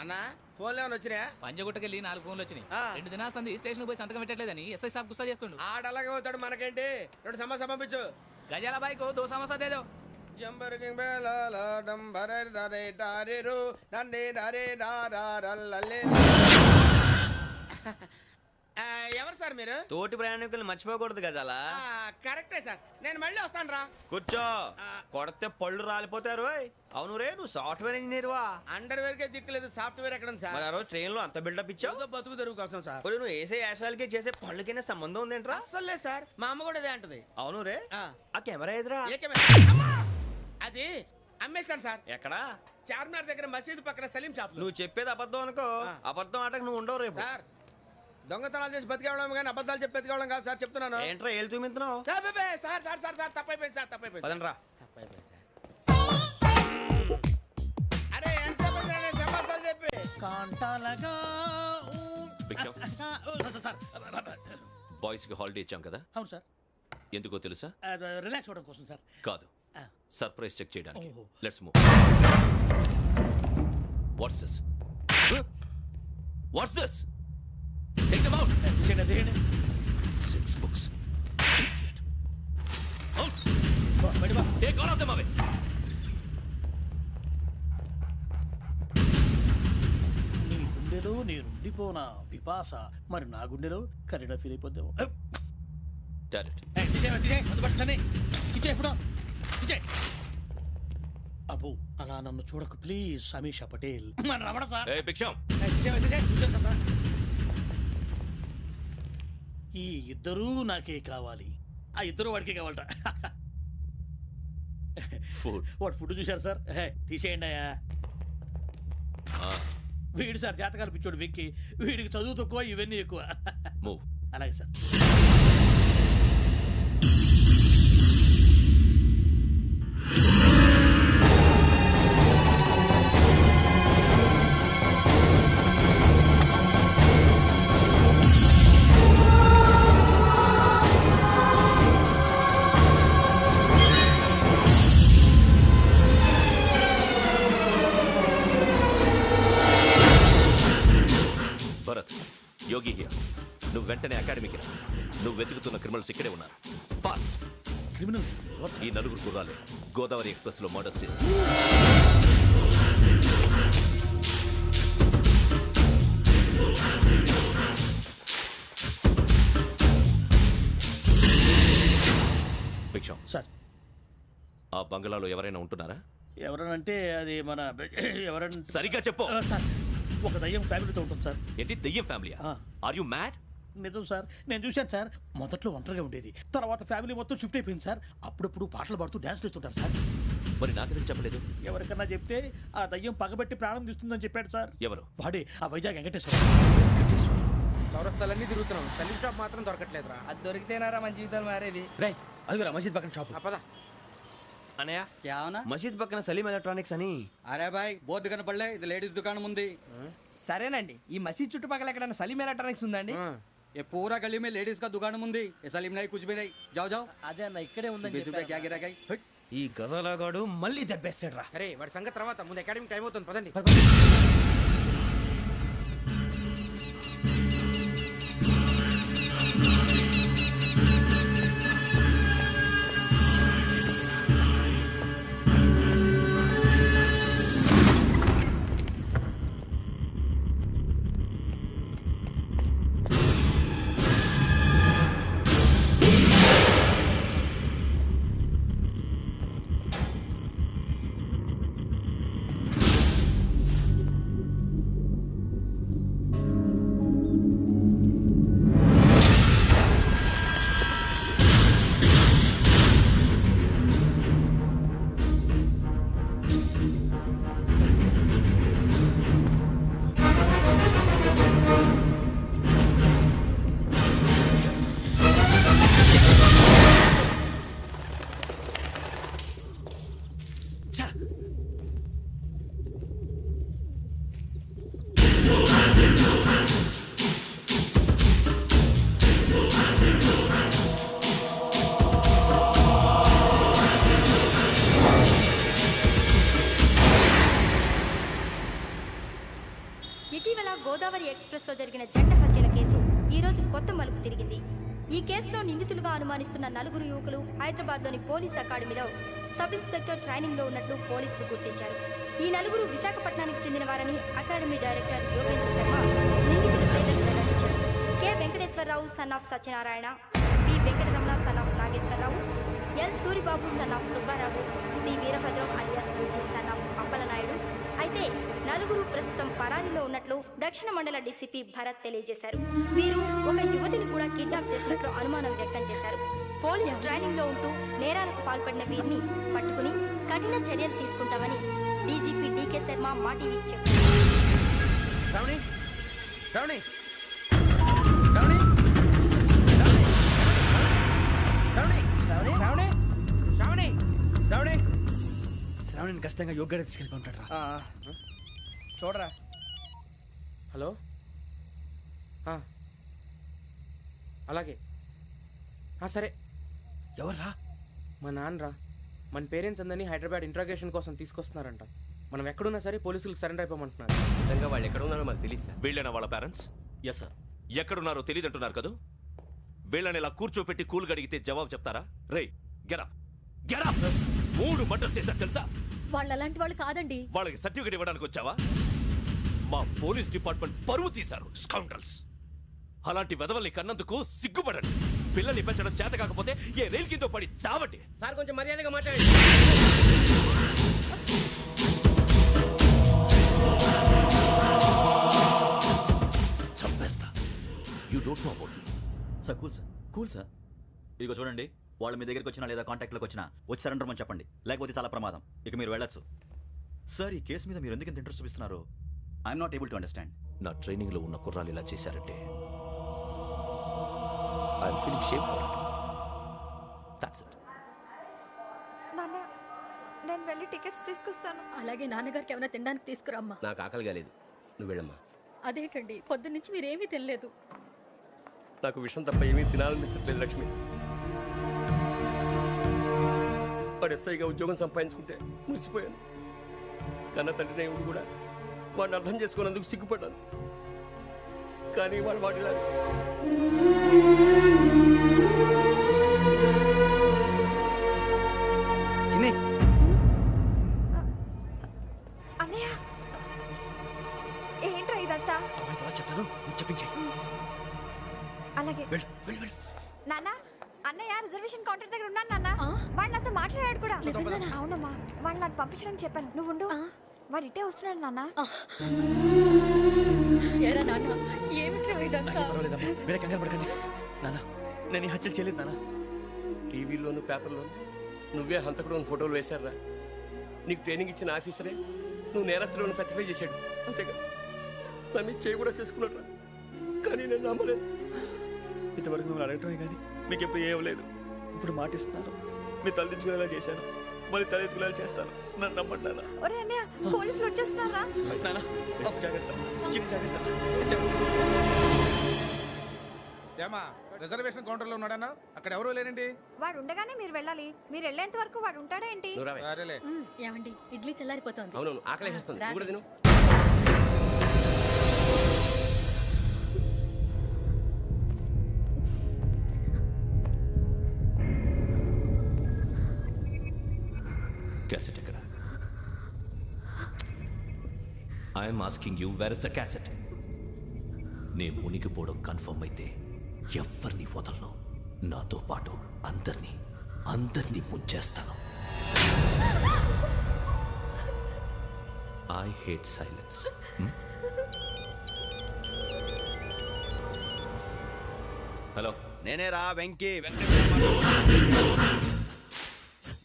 అన్నా ఫోన్లో ఏమైనా వచ్చినా? పంజగుట్టకెళ్ళి 4 ఫోన్లు వచ్చినాయి. 2 దినాల సంది స్టేషన్ పోయి సంతకం పెట్టలేదని ఎస్ఐ సాబ్ గుస్తా చేస్తుండు. ఆడలాగే పోతాడు, మనకేంటి? 2 సమస్య పంపించు. గజాల బైక్ 2 సమస్య దేదో. ఎవరు సార్ మీరు? తోటి ప్రయాణికుల్ని మర్చిపోకూడదు గజాల. కరెక్టే సార్, నేను మళ్ళీ వస్తాను రా. కూర్చో, కొడితే పళ్ళు రాలిపోతారు. అవును రే, నువ్వు సాఫ్ట్వేర్ ఇంజనీర్ వా? అండర్వేర్ కే దిక్కులేదు, సాఫ్ట్వేర్ ఎక్కడ ఉంది సార్? మరి ఆ రోజు ట్రైన్ లో అంత బిల్డప్ ఇచ్చావు. బతుకు తెరుగు కోసం సార్. నువ్వు వేసే యాశాలకి చేసే పళ్ళకైనా సంబంధం ఉందేంట్రా? అస్సలే సార్, మా అమ్మ కూడా అదే అంటది. అవును రే, ఆ కెమెరా ఎదురా? అది అమ్మేశాను సార్. ఎక్కడా? చార్మినార్ దగ్గర మసీదు పక్కన సలీం షాప్. నువ్వు చెప్పేది అబద్ధం అనుకో, అబద్ధం ఆటకు నువ్వు ఉండవు రేపు. సార్, దొంగతనాలు చేసి బతికేవడం కానీ అబద్ధాలు చెప్పి బతికేవడం కాదు సార్, చెప్తున్నాను. ఏంట్రా ఏళ్ళు చూపించినావు? Sir sir sir sir sir తప్పైపోయింది సార్, తప్పైపోయింది. పదండ్రా. తప్పైపోయింది సార్. అరే ఎంత సమాసాలు చెప్పి కాంటాలగా బాయ్స్ కి హాలిడే ఇచ్చాం కదా? అవును సార్. ఎందుకో తెలుసా? రిలాక్స్ అవ్వడం కోసం సార్. కాదు, సర్ప్రైజ్ చెక్ చేయడానికి. ఓహో. Let's move. What's this? What's this? Take them out. 6 books. Idiot. Out. Take all of them away. నీ గుండెలో నేనుండిపోనా పిపాస, మరి నా గుండెలో కరీడా ఫీల్ అయిపోద్దాము. Direct. అబ్బో, అలా నన్ను చూడకు ప్లీజ్. సమీషా పటేల్ మన రమణ సార్. Hey, Biksham. ఈ ఇద్దరూ నాకే కావాలి, ఆ ఇద్దరు వాడికే కావాలట. Food. వాడు ఫుడ్ చూశారు సార్. తీసేయండి అయ్యా. వీడు సార్ జాతకాలు పిచ్చోడు వెక్కి, వీడికి చదువు తక్కువ, ఇవన్నీ ఎక్కువ. Move. అలాగే సార్. Bharat, Yogi here. నువ్వు వెంటనే అకాడమీకి రా. నువ్వు వెతుకుతున్న క్రిమినల్స్ ఇక్కడే ఉన్నారు. ఫాస్ట్. క్రిమినల్స్? ఈ 4 గుర్రాలు గోదావరి ఎక్స్ప్రెస్ లో మర్డర్స్ చేసి భిక్షం సార్. ఆ బంగ్లాలో ఎవరైనా ఉంటున్నారా? ఎవరనంటే అది మన ఎవరన్నా. సరిగ్గా చెప్పు సార్, ఒక దయ్యం ఫ్యామిలీతో ఉంటుంది సార్. ఏంటి దెయ్యం ఫ్యామిలీ? Are you mad? నిజం సార్, నేను చూశాను సార్. మొదట్లో ఒంటరిగా ఉండేది, తర్వాత ఫ్యామిలీ మొత్తం షిఫ్ట్ అయిపోయింది సార్. అప్పుడప్పుడు పాటలు పాడుతూ డ్యాన్స్ చేస్తుంటారు సార్. మరి నాకెందుకు చెప్పలేదు? ఎవరికన్నా చెప్తే ఆ దయ్యం పగబెట్టి ప్రాణం తీస్తుందని చెప్పాడు సార్. ఎవరు? వాడే, ఆ వైజాగ్ వెంకటేశ్వర. చౌరస్తాలన్నీ తిరుగుతున్నాం, సలీం షాప్ మాత్రం దొరకట్లేదురా. అది దొరికితేనారా మన జీవితాలు మారేది. రే, అదిగురా మసీద్ పక్కన షాప్. పదా. అనయ్య, क्या होना? మసీద్ పక్కన సలీం ఎలక్ట్రానిక్స్ అని. అరే బాయ్, బోర్డు కనపడలే, ఇది లేడీస్ దుకాణం ఉంది. సరేనండి, ఈ మసీద్ చుట్టుపక్కల ఎక్కడైనా సలీం ఎలక్ట్రానిక్స్ ఉందండి? ये पूरा गली में लेडीज का दुकान मुंदी, ये सलीम नहीं कुछ भी नहीं. जाओ जाओ. అదే అన్న, ఇక్కడే ఉందని बीस रुपए क्या गिरा गई. ఈ గజాలగాడు మళ్ళీ దెబ్బేస్తాడు రా. సరే, వాడి సంగతి తర్వాత, ముందు అకాడమిక్ టైం అవుతుంది, పదండి. ఇటీవల గోదావరి ఎక్స్ప్రెస్లో జరిగిన జంట హత్యల కేసు ఈరోజు కొత్త మలుపు తిరిగింది. ఈ కేసులో నిందితులుగా అనుమానిస్తున్న 4 యువకులు హైదరాబాద్లోని పోలీస్ అకాడమీలో సబ్ ఇన్స్పెక్టర్ ట్రైనింగ్లో ఉన్నట్లు పోలీసులు గుర్తించారు. ఈ 4 విశాఖపట్నానికి చెందిన వారని అకాడమీ డైరెక్టర్ యోగేంద్ర శర్మ నిందితుల పేర్లను వెల్లడించారు. K Venkateswara Rao son of Satyanarayana, P Venkataramana son of Nageswara Rao, L Suribabu son of Subba Rao, C Veerabhadram alias Bujji son of Appala Naidu. అయితే 4 ప్రస్తుతం పరారీలో ఉన్నట్లు దక్షిణ మండల డీసీపీ భరత్ తెలియజేశారు. వీరు ఒక యువతిని కూడా కిడ్నాప్ చేసినట్లు అనుమానం వ్యక్తం చేశారు. పోలీస్ ట్రైనింగ్ లో ఉంటూ నేరాలకు పాల్పడిన వీరిని పట్టుకుని కఠిన చర్యలు తీసుకుంటామని డీజీపీ డీకే శర్మ మా టీవీకి చెప్పారు. శ్రావణి శ్రావణి శ్రావణి శ్రావణి శ్రావణి శ్రావణి శ్రావణి శ్రావణిని ఖచ్చితంగా యోగ్యత తీసుకెళ్ళి ఉంటాడు రా. చూడరా. హలో అలాగే సరే. ఎవర్రా? మా నాన్నరా. మన పేరెంట్స్ అందరినీ హైదరాబాద్ ఇంట్రాగేషన్ కోసం తీసుకొస్తున్నారంట. మనం ఎక్కడున్నా సరే పోలీసులకు సరెండర్ అయిపోమంటున్నారు. నిజంగా వాళ్ళు ఎక్కడ ఉన్నారో మాకు తెలియదు సార్. వీళ్ళైనా వాళ్ళ పేరెంట్స్? Yes sir. ఎక్కడున్నారో తెలియదంటున్నారు కదా. వీళ్ళని ఇలా కూర్చోపెట్టి కూల్ గడిగితే జవాబు చెప్తారా? రేయ్ గెటప్ గెటప్. 3 మర్డర్స్ చేశారు తెలుసా? వాళ్ళు అలాంటి వాళ్ళు కాదండి. వాళ్ళకి సర్టిఫికేట్ ఇవ్వడానికి వచ్చావా? మా పోలీస్ డిపార్ట్మెంట్ పరువు తీశారు స్కౌండ్రల్స్. అలాంటి వెధవల్ని కన్నందుకు సిగ్గుపడండి. పిల్లల్ని పెంచడం చేత కాకపోతే ఏ రైలు కింద పడి చావండి. సార్ కొంచెం మర్యాదగా మాట్లాడండి. చంపేస్తా. You don't know about me. Sir cool sir. ఇదిగో చూడండి, వాళ్ళు మీ దగ్గరికి వచ్చినా లేదా కాంటాక్ట్లోకి వచ్చినా వచ్చి సరెండర్ అని చెప్పండి, లేకపోతే చాలా ప్రమాదం. ఇక మీరు వెళ్ళొచ్చు. సార్, ఈ కేసు మీద మీరు ఎందుకు ఇంత ఇంట్రెస్ట్ చూపిస్తున్నారు? I'm not able to understand. నా ట్రైనింగ్ లో ఉన్న కుర్రాలు ఇలా చేశారంటే I'm feeling shame for it. That's it. నాన్న, నేను వెళ్ళి టికెట్స్ తీసుకొస్తాను. అలాగే నాన్నగారికి ఏమైనా తినడానికి తీసుకురమ్మా. నాకు ఆకలి కాలేదు, నువ్వు వెళ్ళమ్మా. అదేంటండి, పొద్దున్నుంచి మీరేమీ తినలేదు. నాకు విషయం తప్ప ఏమీ తినాలనిపించట్లేదు లక్ష్మి. వాడు ఎస్ఐగా ఉద్యోగం సంపాదించుకుంటే మురిసిపోయాను. కన్న తండ్రినే ఉండి కూడా వాడిని అర్థం చేసుకున్నందుకు సిగ్గుపడ్డాను. కానీ వాడిలా అన్నయ్య, ఏంట్రా ఇదంతా? చెప్తాను, చెప్పించే. అలాగే నాన్న, అన్నయ్య రిజర్వేషన్ కౌంటర్ దగ్గర ఉన్నాను నాన్న. వాడు నాతో మాట్లాడాడు కూడా. అవునమ్మా, వాడు నాకు పంపించడానికి చెప్పాను. నువ్వు ఉండు, వాడు ఇట్టే వస్తున్నాడు నాన్న. మీరే కంగారు పడకండి నాన్న. నేను ఈ హత్యలు చేయలేదు నాన్న. టీవీలోను పేపర్లోను నువ్వే హంతకుడు ఫోటోలు వేశారా? నీకు ట్రైనింగ్ ఇచ్చిన ఆఫీసరే నువ్వు నేరస్తులను సర్టిఫై చేశాడు. అంతేగా నా మీద చేయి కూడా చేసుకున్నట్రా. కానీ నేను నమ్మలేదు. ఇంతవరకు మిమ్మల్ని అడగటమే కానీ మీకు ఎప్పుడు ఏమలేదు. ఇప్పుడు మాటిస్తున్నాను, మీరు తలదించుకునేలా చేశాను, మళ్ళీ తలెత్తుకునేలా చేస్తాను. నన్ను నమ్మండి నాన్న. ఒరే అన్నయ్య, పోలీసులు వచ్చేస్తున్నారా? నాన్న, జాగ్రత్త, చిన్న జాగ్రత్త. ఏమా, రిజర్వేషన్ కౌంటర్లో ఉన్నాడన్నా? అక్కడ ఎవరూ లేనండి. వాడు ఉండగానే మీరు వెళ్ళాలి. మీరు వెళ్ళేంత వరకు వాడు ఉంటాడా ఏంటి? సరేలే. ఏమండి, ఇడ్లీ చల్లారిపోతుంది. అవును, ఆకలి వేస్తుంది. నువ్వు కూడా తిను. క్యాసెట్ ఎక్కడ? I'm asking you, where is the cassette? నే మునిగిపోవడం కన్ఫర్మ్ అయితే ఎవరిని వదలను. నాతో పాటు అందరినీ ముంచేస్తాను. I hate silence. హలో, నేనేరా వెంకీ.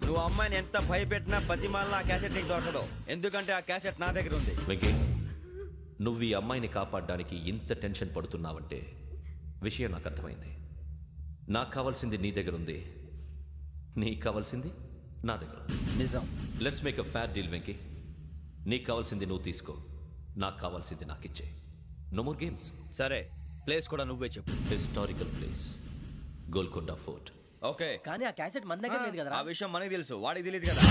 నువ్వు అమ్మాయిని ఎంత భయపెట్టినా బతిమాలినా ఆ క్యాసెట్ నీకు దొరకదు. ఎందుకంటే ఆ క్యాసెట్ నా దగ్గర ఉంది. వెంకీ, నువ్వు ఈ అమ్మాయిని కాపాడడానికి ఇంత టెన్షన్ పడుతున్నావంటే విషయం నాకు అర్థమైంది. నాకు కావాల్సింది నీ దగ్గర ఉంది, నీకు కావాల్సింది నా దగ్గర. నిజం. Let's make a fair deal Venky. నీకు కావాల్సింది నువ్వు తీసుకో, నాకు కావాల్సింది నాకు ఇచ్చే. No more games. సరే, ప్లేస్ కూడా నువ్వే చెప్పు. Historical place, Golconda fort. Okay, కానీ ఆ క్యాసెట్ మన దగ్గర లేదు కదా. ఆ విషయం మనకి తెలుసు, వాడికి తెలియదు కదా.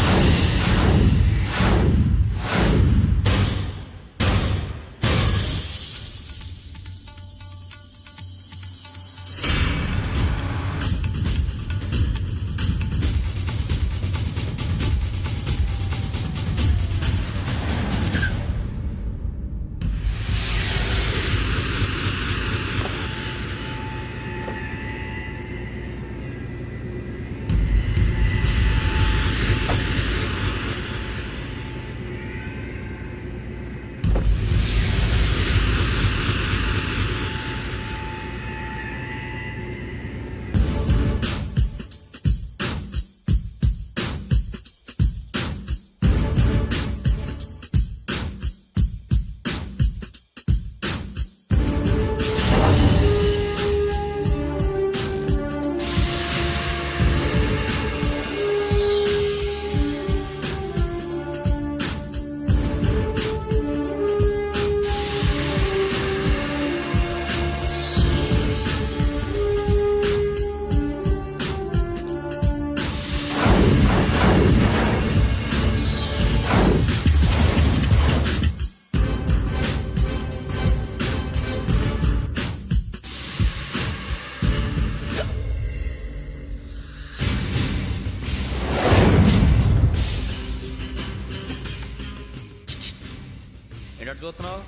ఏంటో చూస్తున్నావు?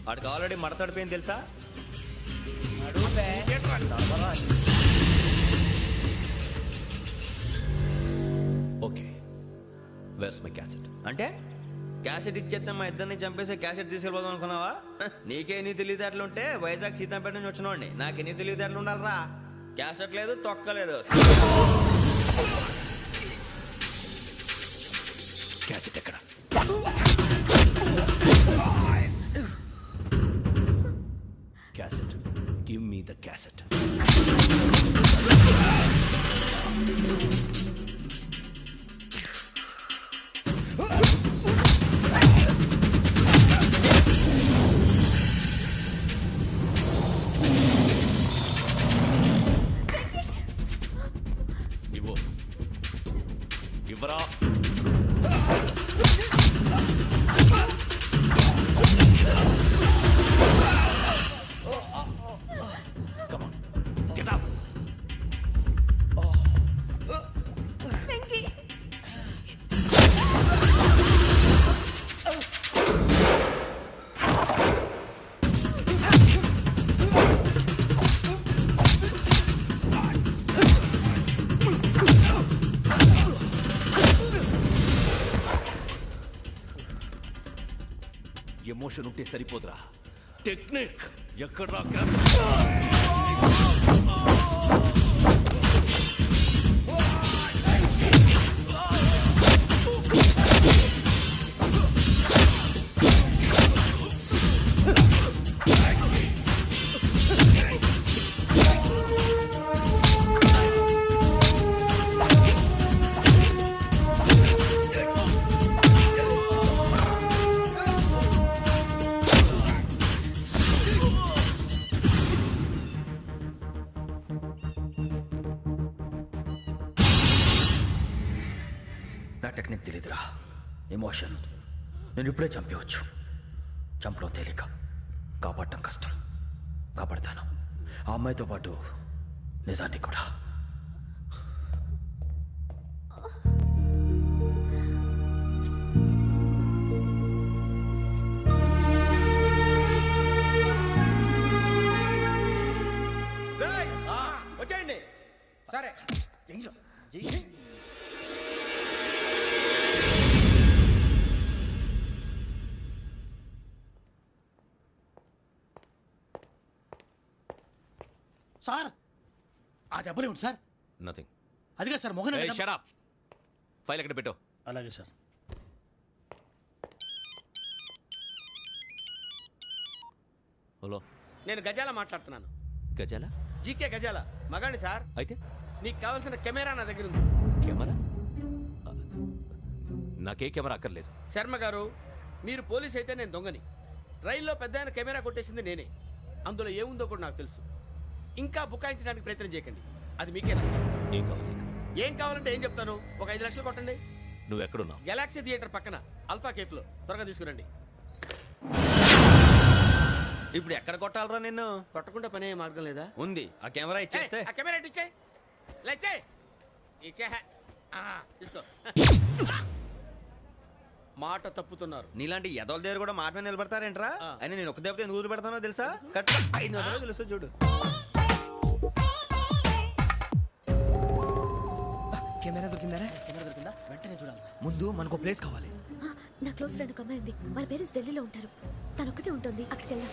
వాడికి ఆల్రెడీ మడతడిపోయింది తెలుసా? Okay, where's my cassette? అంటే క్యాసెట్ ఇచ్చేస్తే మా ఇద్దరిని చంపేసి క్యాసెట్ తీసుకెళ్ళిపోదాం అనుకున్నావా? నీకే ఎన్ని తెలివితేటలు ఉంటే వైజాగ్ సీతంపేట నుంచి వచ్చినోడిని నాకు ఎన్ని తెలివితేటలు ఉండాలిరా? క్యాసెట్ లేదు, తొక్కలేదు. క్యాసెట్ ఎక్కడ? Cassette, give me the cassette. ఇవ్వు, ఇవ్వరా. Come on, get up. Emotion ఉంటే సరిపోదురా, టెక్నిక్ ఎక్కడ? నా టెక్నిక్ తెలీదురా, ఎమోషన్. నేను ఇప్పుడే చంపేవచ్చు. చంపడం తేలిక, కాపాడటం కష్టం. కాపాడతాను, ఆ అమ్మాయితో పాటు నిజాన్ని కూడా. వచ్చేయండి. సరే. సార్ ఆ దెబ్బలేమిటి సార్? నథింగ్. అదిగా sir Mohan. Shut up. File ఎక్కడ పెట్టు? అలాగే సార్. హలో, నేను గజాల మాట్లాడుతున్నాను. గజాల? జీకే గజాల మగాండి సార్. అయితే నీకు కావాల్సిన కెమెరా నా దగ్గర ఉంది. కెమెరా? నాకే కెమెరా అక్కర్లేదు. శర్మ గారు, మీరు పోలీస్ అయితే నేను దొంగని. రైల్లో పెద్ద ఆయన కెమెరా కొట్టేసింది నేనే. అందులో ఏముందో కూడా నాకు తెలుసు. ఇంకా బుకాయించడానికి ప్రయత్నం చేయకండి, అది మీకే నష్టం. ఏం కావాలి? ఏం కావాలంటే ఏం చెప్తాను. ఒక 5 లక్షలు కొట్టండి. నువ్వు ఎక్కడున్నావు? గెలాక్సీ థియేటర్ పక్కన అల్ఫా కేఫ్లో. త్వరగా తీసుకురండి. ఇప్పుడు ఎక్కడ కొట్టాలరా నిన్ను? కొట్టకుండా పనే మార్గం లేదా? ఉంది. ఆ కెమెరా ఇచ్చేస్తే. ఆ కెమెరా ఇచ్చే లేచే ఇచ్చే. తీసుకో. మాట తప్పుతున్నారు. నీలాంటి ఎదల దగ్గర కూడా మాట మీద నిలబడతారేంట్రా? అని నేను ఒక దెబ్బతో ఎందుకు పెడతానో తెలుసా? కట్ 5 నిమిషాలు తెలుసు చూడు. కెమెరా దొరికిందా? వెంటనే చూడాలి. ముందు మనకు ప్లేస్ కావాలి. నా క్లోజ్ ఫ్రెండ్ ఒక అమ్మాయి ఉంది. వాళ్ళ పేరెంట్స్ ఢిల్లీలో ఉంటారు. తనొక్కతే ఉంటుంది. అక్కడికి వెళ్దాం.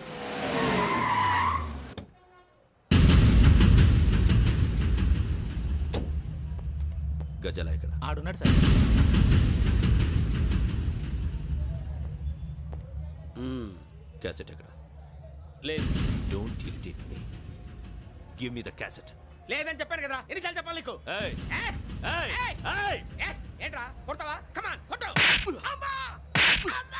గజాల ఇక్కడ? ఆడున్నాడు సార్. క్యాసెట్ ఎక్కడ? లేదు. Don't irritate me. Give me the cassette. లేదని చెప్పాను కదా, ఎన్నిసార్లు చెప్పాలి నీకు? ఏయ్ ఏయ్ ఏయ్, ఏంట్రా కొడతావా? కమాన్ కొట్టు. అమ్మా! అమ్మా!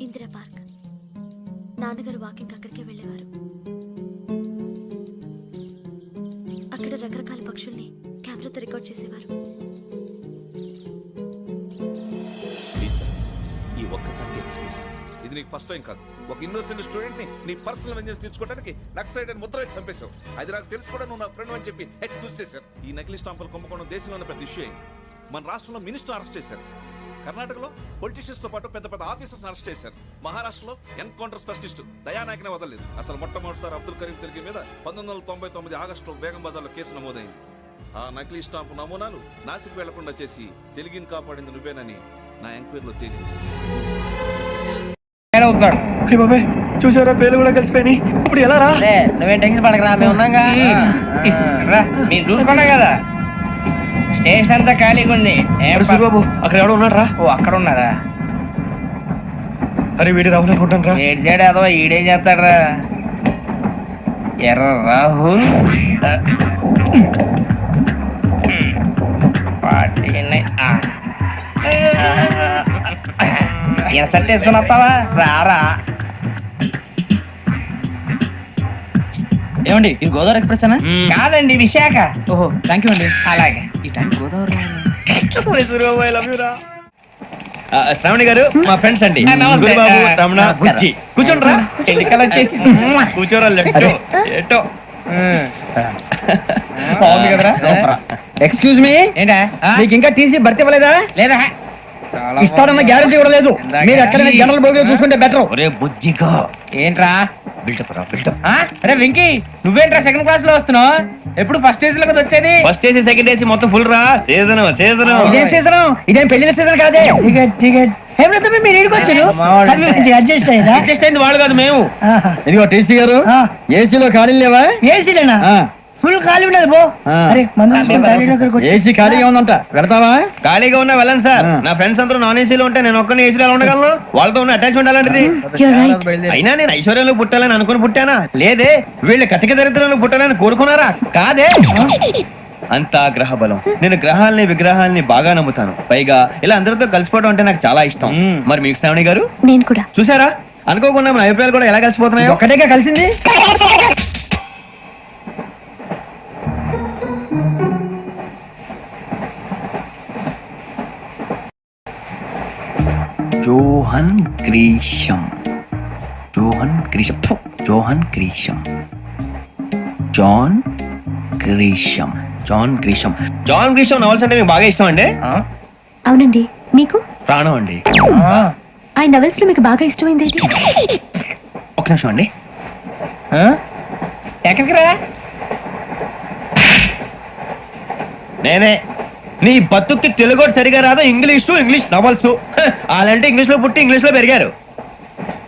ఇందిరా పార్క్. నాన్నగారు వాకింగ్ అక్కడికే వెళ్ళేవారు. అక్కడ రకరకాల పక్షుల్ని కెమెరాతో రికార్డ్ చేసేవారు. ప్లీజ్ సార్ ఈ ఒక్కసారి ఎక్స్క్యూజ్. ఇది నీకు ఫస్ట్ టైం కాదు. ఒక ఇన్నోసెంట్ స్టూడెంట్ ని నీ పర్సనల్ వెంజెన్స్ తీర్చుకోవడానికి నక్సలైట్ అని ముద్ర వేసి చంపేశావు. అది నాకు తెలుసు కూడా నువ్వు నా ఫ్రెండ్ అని చెప్పి ఎక్స్క్యూజ్ చేశారు. ఈ నకిలీ స్టాంపులు కుంభకోణం దేశంలో ఉన్న పెద్ద ఇష్యూ అయింది. మన రాష్ట్రంలో మినిస్టర్ అరెస్ట్ చేశారు. కర్ణాటకలో పొలిటీషియన్స్ తో పాటు పెద్ద పెద్ద ఆఫీసర్స్ అరెస్ట్ చేశారు. మహారాష్ట్రలో ఎన్కౌంటర్ స్పెషలిస్ట్ దయానాయకనే వదలలేదు. అసలు మొట్టమొదటిసారి అబ్దుల్ కరీం తిరిగి మీద 1999 ఆగస్టులో బేగం బజార్లో కేసు నమోదైంది. ఆ నకిలీ స్టాంపు నమూనాలు నాసిక్ వెళ్లకుండా చేసి తెలుగుని కాపాడింది నువ్వేనని నా ఎంక్వైరీలో తేలింది. చూసారా పేర్లు కూడా కలిసిపోయినాయి. ఇప్పుడు ఎలా రా? నువ్వేం టెన్షన్ పడకరా, మేము ఉన్నాగా. మీరు చూసుకున్నా కదా స్టేషన్ అంతా ఖాళీగా ఉంది. బాబు అక్కడ ఎవడో ఉన్నాడు రా. ఓ అక్కడ ఉన్నారా? అరే వీడి రాహుల్ అనుకుంటాను రా. ఏడు చేయడం అదో ఈడేం చేస్తాడరా? ఎర్ర రాహుల్ ఇన్సల్ట్ వేసుకుని వస్తావా? రారా. ఏమండి ఇది గోదావరి ఎక్స్ప్రెస్ అనా? కాదండి విశాఖ. ఓహో థ్యాంక్ యూ అండి. అలాగే. ఈ టైం గోదావరి శ్రావణి గారు మా ఫ్రెండ్స్ అండి. నమస్తే. గురుబాబు, రమణ, నమస్కారం. బుజ్జి. కూర్చోండి రా. ఎన్నికలు వచ్చేసి కూర్చోరా. లెఫ్ట్ ఎటో. బాగుంది కదరా? ఎక్స్క్యూజ్ మీ, ఏంటా? మీకు ఇంకా టీసీ భర్తీ ఇవ్వలేదా? లేదా ఇస్తాడన్న గ్యారంటీ కూడా లేదు. మీరు ఎక్కడైనా జనరల్ బోగిలో చూసుకుంటే బెటర్. ఒరే బుజ్జిగా ఏంట్రా? బిల్డప్ రా బిల్డప్. అరే వెంకీ నువ్వేంట్రా సెకండ్ క్లాస్ లో వస్తున్నావు? ఎప్పుడు ఫస్ట్ ఏజ్ లో కదా వచ్చేది? ఫస్ట్ ఏసీ సెకండ్ ఏసీ మొత్తం ఫుల్ రా. Season season. ఇదేం సీజన్? ఇదేం పెళ్లిన సీజన్ కాదే. టికెట్ టికెట్ మీరు ఇడికొచ్చారు. అడ్జస్ట్ అయ్యిందా? అడ్జస్ట్ అయింది వాళ్ళు కాదు మేము. ఇదిగో టీసీ గారు, ఏసీలో ఖాళీ లేవా? ఏసీలేనా? ఫుల్ ఖాళీ ఉండదు పో. అరే ఏసీ ఖాళీగా ఉందంట, పెడతావా? ఖాళీగా ఉన్నా వెళ్ళండి సార్. నా ఫ్రెండ్స్ అందరూ నాన్ ఏసీలో ఉంటే నేను ఒక్కనే ఏసీలో ఎలా ఉండగలను? వాళ్ళతో ఉన్న అటాచ్మెంట్ అలాంటిది. అయినా నేను ఐశ్వర్యంలో పుట్టాలని అనుకుని పుట్టానా? లేదే. వీళ్ళు కటిక దరిద్రంలో పుట్టాలని కోరుకున్నారా? కాదే. అంతా గ్రహ బలం. నేను గ్రహాలని విగ్రహాలని బాగా నమ్ముతాను. పైగా ఇలా అందరితో కలిసిపోవడం అంటే నాకు చాలా ఇష్టం. మరి మీకు శ్రావణి గారు? నేను కూడా. చూసారా అనుకోకుండా మన అభిప్రాయాలు కూడా ఎలా కలిసిపోతున్నాయో. ఒక్కటేగా కలిసింది. Johan Grisham. Johan Grisham. Johan Grisham. John Grisham. John Grisham. John Grisham novels అంటే మీకు బాగా ఇష్టం అండి? అవునండి. మీకు? ప్రాణం అండి. ఆ నవెల్స్ లో మీకు బాగా ఇష్టమైంది ఏంటి? ఒక నిమిషం అండి. ఎక్కడికి రా? నేనే. నీ బతుక్కి తెలుగు సరిగా రాదు. English novels. అలాంటి ఇంగ్లీష్ లో పుట్టి ఇంగ్లీష్ లో పెరిగారు.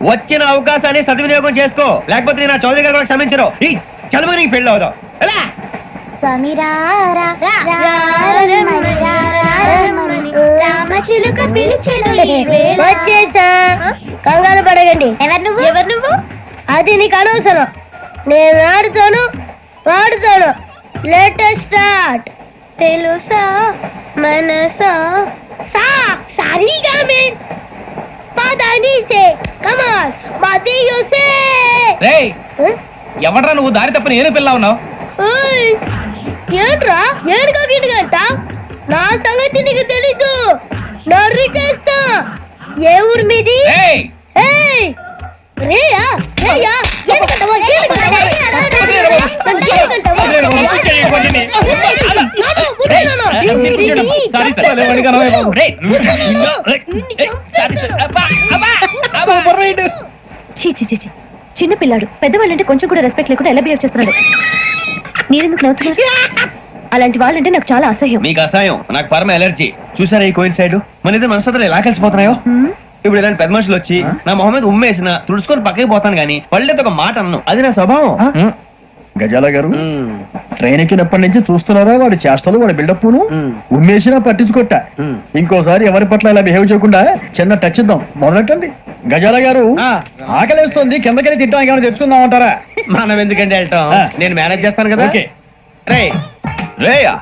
వచ్చిన అవకాశాన్ని సద్వినియోగం చేసుకో, లేకపోతే నేను చౌదరి గారు కూడా క్షమించరు. ఈ చదువు నీకు పెళ్ళి అవుదాం. ఎలా వచ్చేసా. కంగారు పడగండి. ఎవరు నువ్వు? అది నీకు అనవసరం. నేను ఆడుతాను వాడుతాను. Latest start. తెలుసా మనసా సా సారీగా మీన్ పదని సే కమాన్ మదియో సే. రేయ్ ఎవడ్రా నువ్వు? దారి తప్పని ఏను పిల్ల ఉన్నావు? ఓయ్ ఏంట్రా ఏడుగా గిడుగంట? నా సంగతి నీకు తెలీదు. నరికేస్తా. ఏ ఊరు మీది? ఏయ్ ఏయ్ రేయా రేయా ఏడుగంటవా ఏడుగంటవా చిన్న పిల్లాడు పెద్దవాళ్ళంటే కొంచెం కూడా రెస్పెక్ట్ లేకుండా ఎలా బిహేవ్ చేస్తున్నాడు? మీరెందుకు నవ్వుతున్నారు? అలాంటి వాళ్ళంటే నాకు చాలా అసహ్యం. మీకు అసహాయం, నాకు పరమ ఎలర్జీ. చూసారా ఈ కోయిన్ సైడ్? మన ఇద్దరు మనసులో ఎలా కలిసిపోతున్నాయో. ఇప్పుడు ఇలాంటి పెద్ద మనుషులు వచ్చి నా మొహం మీద ఉమ్మేసిన తుడుచుకొని పక్కకి పోతాను గానీ పళ్ళేతో ఒక మాట అన్ను. అది నా స్వభావం. గజాల గారు, ట్రైన్ ఎక్కినప్పటి నుంచి చూస్తున్నారా వాడి చేష్టలు, వాడి బిల్డప్ను? ఉమ్మేసినా పట్టించుకోట. ఇంకోసారి ఎవరి పట్ల ఇలా బిహేవ్ చేయకుండా చిన్న టచ్ ఇద్దాం. మొదలెట్టండి. గజాల గారు, ఆకలేస్తుంది, కిందకెళ్ళి తింటానికి ఏమైనా తెచ్చుకుందామంటారా? మనం ఎందుకంటే వెళ్తాం, నేను మేనేజ్ చేస్తాను కదా. రే రేయా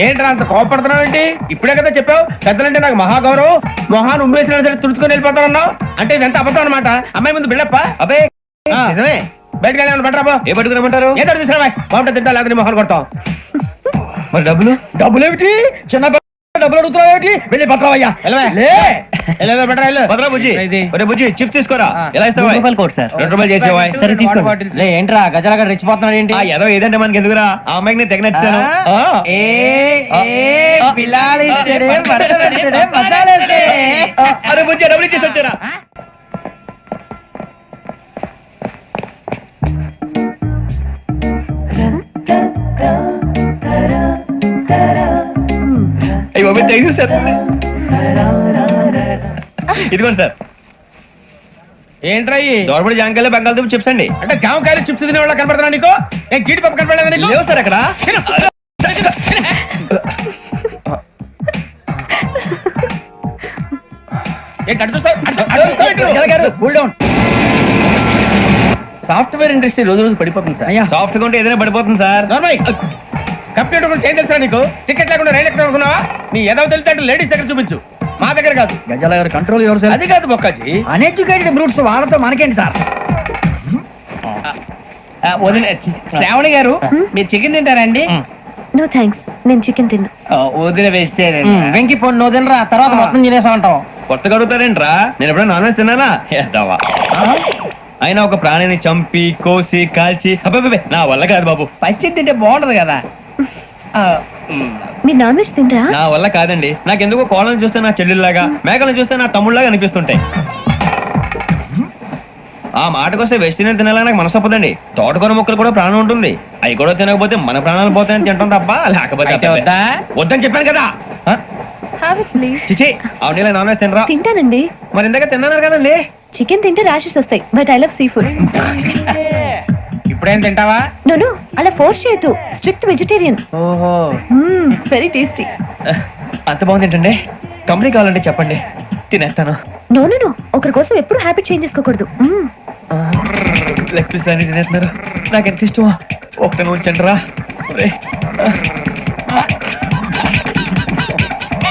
ఏంట్రా అంత కోపడుతున్నావు ఏంటి? ఇప్పుడే కదా చెప్పావు పెద్దలంటే నాకు మహాగౌరవం, మొహాన్ని ఉమ్మేసిన సరే తుడుచుకొని వెళ్ళిపోతానన్నావు. అంటే ఇదంతా అబద్ధం అనమాట. అమ్మాయి ముందు బిళ్ళప్ప. అబే నిజమే. బయటకు వెళ్ళి పట్టరా ఏ పట్టుకురమ్మంటారు ఏదో తీసుకురా బాగుంటుంది తింటా లేకపోతే మొహన్ కొడతాం మరి డబ్బులు ఏమిటి చిన్న డబ్బులు అడుగుతున్నావు ఏమిటి వెళ్ళి పట్టరావయ్యా పట్టరా బుజ్జి ఒరే బుజ్జి చిప్స్ తీసుకోరా ఎలా ఇస్తావా కోట్ సార్ 2 రూపాయలు చేసేవా సరే తీసుకో ఏంట్రా గజలగడ రెచ్చిపోతున్నాడు ఏంటి ఏదో ఏదంటే మనకి ఎందుకురా ఆ అమ్మాయికి నేను తెగ నచ్చాను అరే బుజ్జి డబ్బులు ఇచ్చేసి వచ్చారా సార్ ఇదిగోండి సార్ ఏంట్రా దోరబడి జామకాయలు బంగాళదుంప చిప్స్ అండి అంటే జామకాయలు చిప్స్ తినే వాళ్ళ కనపడుతున్నా నీకు ఏం జీడిపప్పు కనపడలేదా నీకు లేవు సార్ అక్కడ సాఫ్ట్వేర్ ఇండస్ట్రీ రోజు రోజు పడిపోతుంది సార్ సాఫ్ట్గా ఉంటే ఏదైనా పడిపోతుంది సార్ కంప్యూటర్ గురించి ఏం తెలుసా నీకు టికెట్ లేకుండా రైలు ఎక్కడ అనుకున్నావా నీ ఏదో తెలితే లేడీస్ దగ్గర చూపించు మా దగ్గర కాదు గజాల గారు కంట్రోల్ ఎవరు సార్ అది కాదు బొక్కాజీ అన్ఎడ్యుకేటెడ్ బ్రూట్స్ వాళ్ళతో మనకేంటి సార్ శ్రావణి గారు మీరు చికెన్ తింటారండి నో థ్యాంక్స్ నేను చికెన్ తిన్నా వదిన వేస్తే వెంకి పొన్ను నువ్వు తినరా తర్వాత మొత్తం తినేసా ఉంటాం కొత్తగా అడుగుతారేంట్రా నేను ఎప్పుడైనా నాన్ వెజ్ తిన్నానా ఎద్దావా అయినా ఒక ప్రాణిని చంపి కోసి కాల్చి అబ్బాబే నా వల్ల కాదు బాబు పచ్చి తింటే బాగుంటది కదా మీరు నాన్ వెజ్ తినరా నా వల్ల కాదండి నాకెందుకో కోళ్ళను చూస్తే నా చెల్లెల్లాగా మేకలను చూస్తే నా తమ్ముళ్ళలాగా అనిపిస్తుంటాయి ఆ మాటకొస్తే వెస్టిరియన్ తినాలని నాకు మనసు ఒప్పదండి తోటకూర మొక్కలు కూడా ప్రాణం ఉంటుంది అవి కూడా తినకపోతే మన ప్రాణాలు పోతాయని తింటాం తప్ప లేకపోతే వద్దని చెప్పాను కదా చిచి అవునీ నాన్ వెజ్ తినరా తింటానండి మరి ఇందాక తిన్నాను కదండి చికెన్ తింటే ర్యాషెస్ వస్తాయి but I love sea food ఇప్పుడేం తింటావా నో అలా ఫోర్స్ చేయొద్దు స్ట్రిక్ట్ వెజిటేరియన్ ఓహో వెరీ టేస్టీ అంత బాగుంది ఏంటండి కంపెనీ కావాలంటే చెప్పండి తినేస్తాను నో ఒకరి కోసం ఎప్పుడు హ్యాబిట్ చేంజ్ చేసుకోకూడదు లెగ్ పీస్ అన్ని తినేస్తున్నారు నాకు ఎంత ఇష్టమో ఒకటే ఉంచండి రా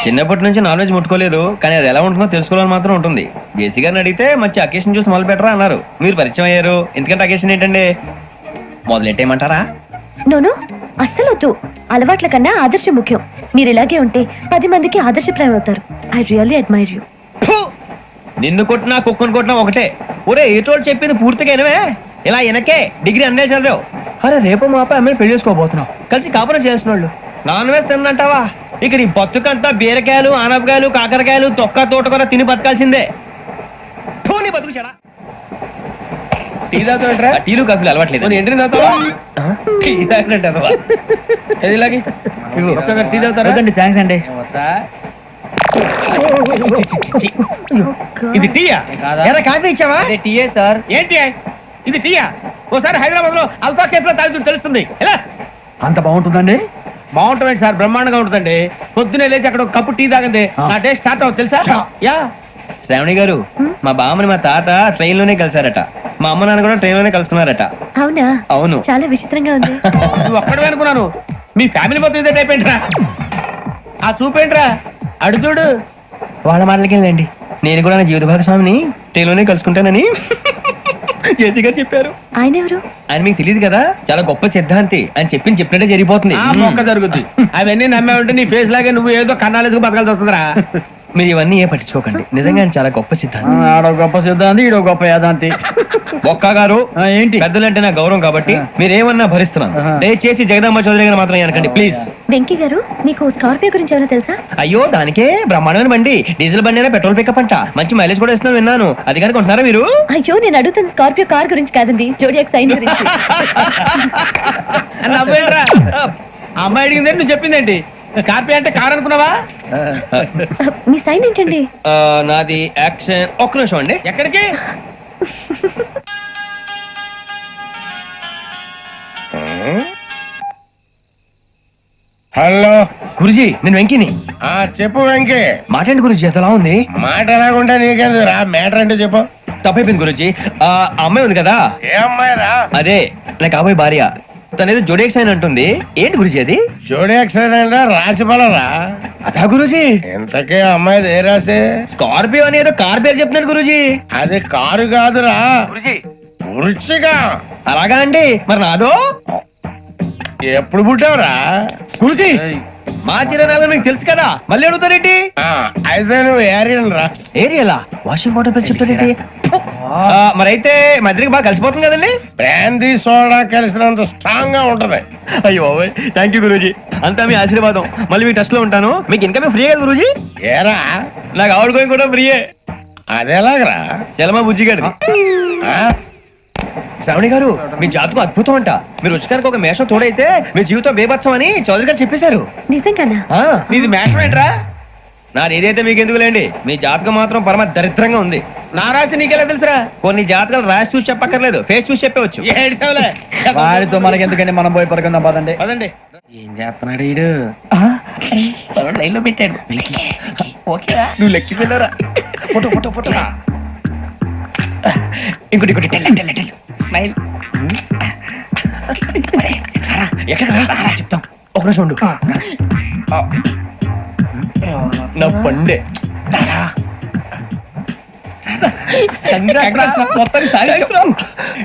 చిన్నప్పటి నుంచి నాన్ వెజ్ ముట్టుకోలేదు కానీ అది ఎలా ఉంటుందో తెలుసుకోవాలని మాత్రం ఉంటుంది జేసీ గారిని అడిగితే మంచి అకేషన్ చూసి మొదలు పెట్టరా అన్నారు మీరు పరిచయం అయ్యారు ఎందుకంటే అకేషన్ ఏంటండి మొదలెట్టేయమంటారా నో అస్సలు వద్దు అలవాట్ల కన్నా ఆదర్శం ముఖ్యం మీరు ఇలాగే ఉంటే 10 మందికి ఆదర్శప్రాయం అవుతారు ఐ రియల్లీ అడ్మైర్ యూ నిన్ను కొట్టినా కుక్కను కొట్టినా ఒకటే ఒరే ఏటోళ్ళు చెప్పింది పూర్తిగా వినవే ఇలా వెనకే డిగ్రీ అన్నే చదివావు అరే రేపు మాపై అమ్మని పెళ్లి చేసుకోబోతున్నావు కలిసి కాపురం చేసిన వాళ్ళు నాన్ వెజ్ తిన్నంటావా ఇక నీ బతుకంతా బీరకాయలు ఆనపకాయలు కాకరకాయలు తొక్క తోట కూడా తిని బతకాల్సిందే నీ బతుకు చెడా టీ తాగుతాంట్రా టీలు కాఫీలు అలవాట్లేదు ఎంట్రీ తాగుతావా టీ తాగినట్టు అదవా ఏది ఇలాగే టీ తాగుతారా థ్యాంక్స్ అండి ఇది టీయా కాఫీ ఇచ్చావా టీయే సార్ ఏంటి ఇది టీయా ఓసారి హైదరాబాద్ లో అల్ఫా కేఫ్ లో తాగుతూ తెలుస్తుంది ఎలా అంత బాగుంటుందండి బాగుంటుంది సార్ బ్రహ్మాండంగా ఉంటుందండి పొద్దునే లేచి అక్కడ ఒక కప్పు టీ తాగింది నా డే స్టార్ట్ అవుతుంది తెలుసా యా శ్రావణి గారు మా బామ్మని మా తాత ట్రైన్ లోనే కలిసారట మా అమ్మ నాన్న కూడా ట్రైన్ లోనే కలుసుకున్నారట అవునా అవును చాలా విచిత్రంగా ఉంది నువ్వు ఒక్కడే అనుకున్నాను మీ ఫ్యామిలీ మొత్తం ఇదే టైప్ ఏంట్రా ఆ చూపేంట్రా అడు చూడు వాళ్ళ మాటలకి వెళ్ళండి నేను కూడా నా జీవిత భాగస్వామిని ట్రైన్ లోనే కలుసుకుంటానని జేసీ గారు చెప్పారు ఆయన ఎవరు ఆయన మీకు తెలియదు కదా చాలా గొప్ప సిద్ధాంతి అని చెప్పినట్టే జరిగిపోతుంది మొక్క జరుగుద్ది అవన్నీ నమ్మే ఉంటే నీ ఫేస్ లాగే నువ్వు ఏదో కన్నాలేసుకు బతకాల్సి వస్తుందిరా మీరు ఇవన్నీ ఏ పట్టించుకోకండి నిజంగా ఆయన చాలా గొప్ప సిద్ధాంతి ఆడో గొప్ప సిద్ధాంతి ఈడో గొప్ప యాదాంతి ఒక్క గారు ఏంటి పెద్దలంటే నా గౌరవం కాబట్టి మీరేమన్నా భరిస్తున్నాను దయచేసి జగదాంబ చౌదరి గారు మాత్రం అనకండి ప్లీజ్ వెంకీ గారు మీకు స్కార్పియో గురించి ఏమైనా తెలుసా అయ్యో దానికే బ్రహ్మాండమైన బండి డీజిల్ బండి అయినా పెట్రోల్ పికప్ అంట మంచి మైలేజ్ కూడా ఇస్తున్నాను విన్నాను అది కనుక ఉంటున్నారా మీరు అయ్యో నేను అడుగుతున్న స్కార్పియో కార్ గురించి కాదండి జోడియాక్ సైన్ గురించి అమ్మాయి అడిగింది నువ్వు చెప్పిందేంటి స్కార్పియో అంటే కార్ అనుకున్నావా మీ సైన్ ఏంటండి నాది యాక్షన్ ఒక్క నిమిషం అండి ఎక్కడికి హలో గురుజీ నేను వెంకిని చెప్పు వెంకీ మాట్లాడండి గురుజీ ఎంతలా ఉంది మాట ఎలాగుంటా నీకెందుకు రా మ్యాటర్ అంటే చెప్పు తప్పైపోయింది గురుజీ ఆ అమ్మాయి ఉంది కదా ఏ అమ్మాయి రా అదే నా కాబోయే భార్య తనేదో జోడియాక్ సైన్ అంటుంది ఏంటి గురుజీ అది జోడియాక్ సైన్ అంటే రాసి బలరా అదా గురుజీ ఇంతకే అమ్మాయి ఏ రాసి స్కార్పియో అని ఏదో కార్ పేరు చెప్తున్నాడు గురుజీ అది కారు కాదురా వృచ్చిగా. అలాగా అండి, మరి నాదో ఎప్పుడు పుట్టావురా? గురుజీ మా చిరనాలు మీకు తెలుసు కదా, మళ్ళీ అడుగుతారేంటి? అయితే నువ్వు ఏరియన్ రా. ఏరియలా? వాషింగ్ వాటర్ బిల్ చెప్తారేంటి? మరైతే మధ్యకి బాగా కలిసిపోతుంది కదండి. బ్రాందీ సోడా కలిసినంత స్ట్రాంగ్ గా ఉంటది. అయ్యో థ్యాంక్ యూ గురూజీ, అంతా మీ ఆశీర్వాదం. మళ్ళీ మీ టచ్ లో ఉంటాను. మీకు ఇంకా ఫ్రీ కదా గురూజీ? ఏరా నాకు ఆవిడ గోయింగ్ కూడా ఫ్రీయే. అదేలాగరా? చలమా బుజ్జి గారిది. శ్రావణి గారు, మీ జాతకం అద్భుతం అంట. మీరు రుచికానికి ఒక మేషం తోడైతే మీ జీవితం బేబత్సం అని చౌదరి గారు చెప్పేశారు. నిజంగానా? నీది మేషం ఏంట్రా? నాది ఏదైతే మీకు ఎందుకు లేండి, మీ జాతకం మాత్రం పరమ దరిద్రంగా ఉంది. నా రాసి నీకెలా తెలుసురా? కొన్ని జాతకాలు రాసి చూసి చెప్పక్కర్లేదు, ఫేస్ చూసి చెప్పవచ్చు. వాడితో మనకి ఎందుకండి, మనం పోయి పడుకుందాం పదండి. పదండి. ఏం చేస్తున్నాడు వీడు? లైన్ లో పెట్టాడు. ఓకేరా, నువ్వు లెక్కిపోయినారా? Photo photo photo. ఇంకోటి ఇంకోటి స్మైల్. ఎక్కడ చెప్తాం, ఒక నిమిషం ఉండు. నా పండే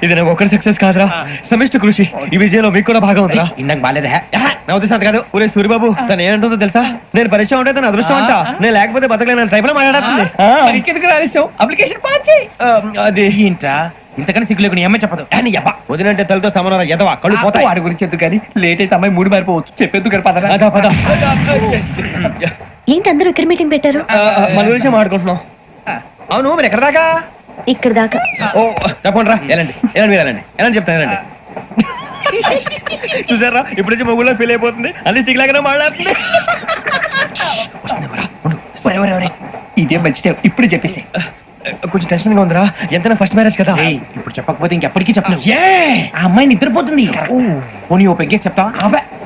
ఇది నాకు ఒకరి సక్సెస్ కాదురా, సమిష్టి కృషి. ఈ విజయంలో మీకు కూడా భాగం ఉందిరా. ఇందాక బాగాలేదా? నా ఉద్దేశం కాదు. ఊరే సూర్యబాబు, తను ఏమంటుందో తెలుసా? నేను పరిచయం ఉంటే తన అదృష్టం అంట, నేను లేకపోతే బతకలేను ట్రైబ్ లో మాట్లాడుతుంది. అప్లికేషన్ పాస్ చేయి. అది ఏంట్రా ఇంతకన్నా సిగ్గు లేకుండా ఏమై చెప్పదు. వదినంటే తలతో సమానం ఎదవా, కళ్ళు పోతాయి. వాడి గురించి ఎందుకు కానీ, లేట్ అయితే అమ్మాయి మూడు మారిపోవచ్చు. చెప్పేందుకు కానీ పద. ఏంటి అందరూ ఇక్కడ మీటింగ్ పెట్టారు? మన గురించి మాట్లాడుకుంటున్నాం. అవును, మీరు ఎక్కడ దాకా? ఇక్కడ దాకా. ఓ తప్పకుండా రా, వెళ్ళండి వెళ్ళండి, మీరు వెళ్ళండి వెళ్ళండి, చెప్తాను వెళ్ళండి. చూసారా, ఇప్పుడు నుంచి మొగుల్లో ఫీల్ అయిపోతుంది, అన్ని సిగ్లాగానే మాట్లాడుతుంది. ఇదే మంచిదే, ఇప్పుడు చెప్పేసి. కొంచెం టెన్షన్ గా ఉందిరా, ఎంతైనా ఫస్ట్ మ్యారేజ్ కదా. ఇప్పుడు చెప్పకపోతే ఇంకెప్పటికీ చెప్పలేవు. ఆ అమ్మాయి నిద్రపోతుంది. పోనీ ఓ పెగ్గేసి చెప్తావా?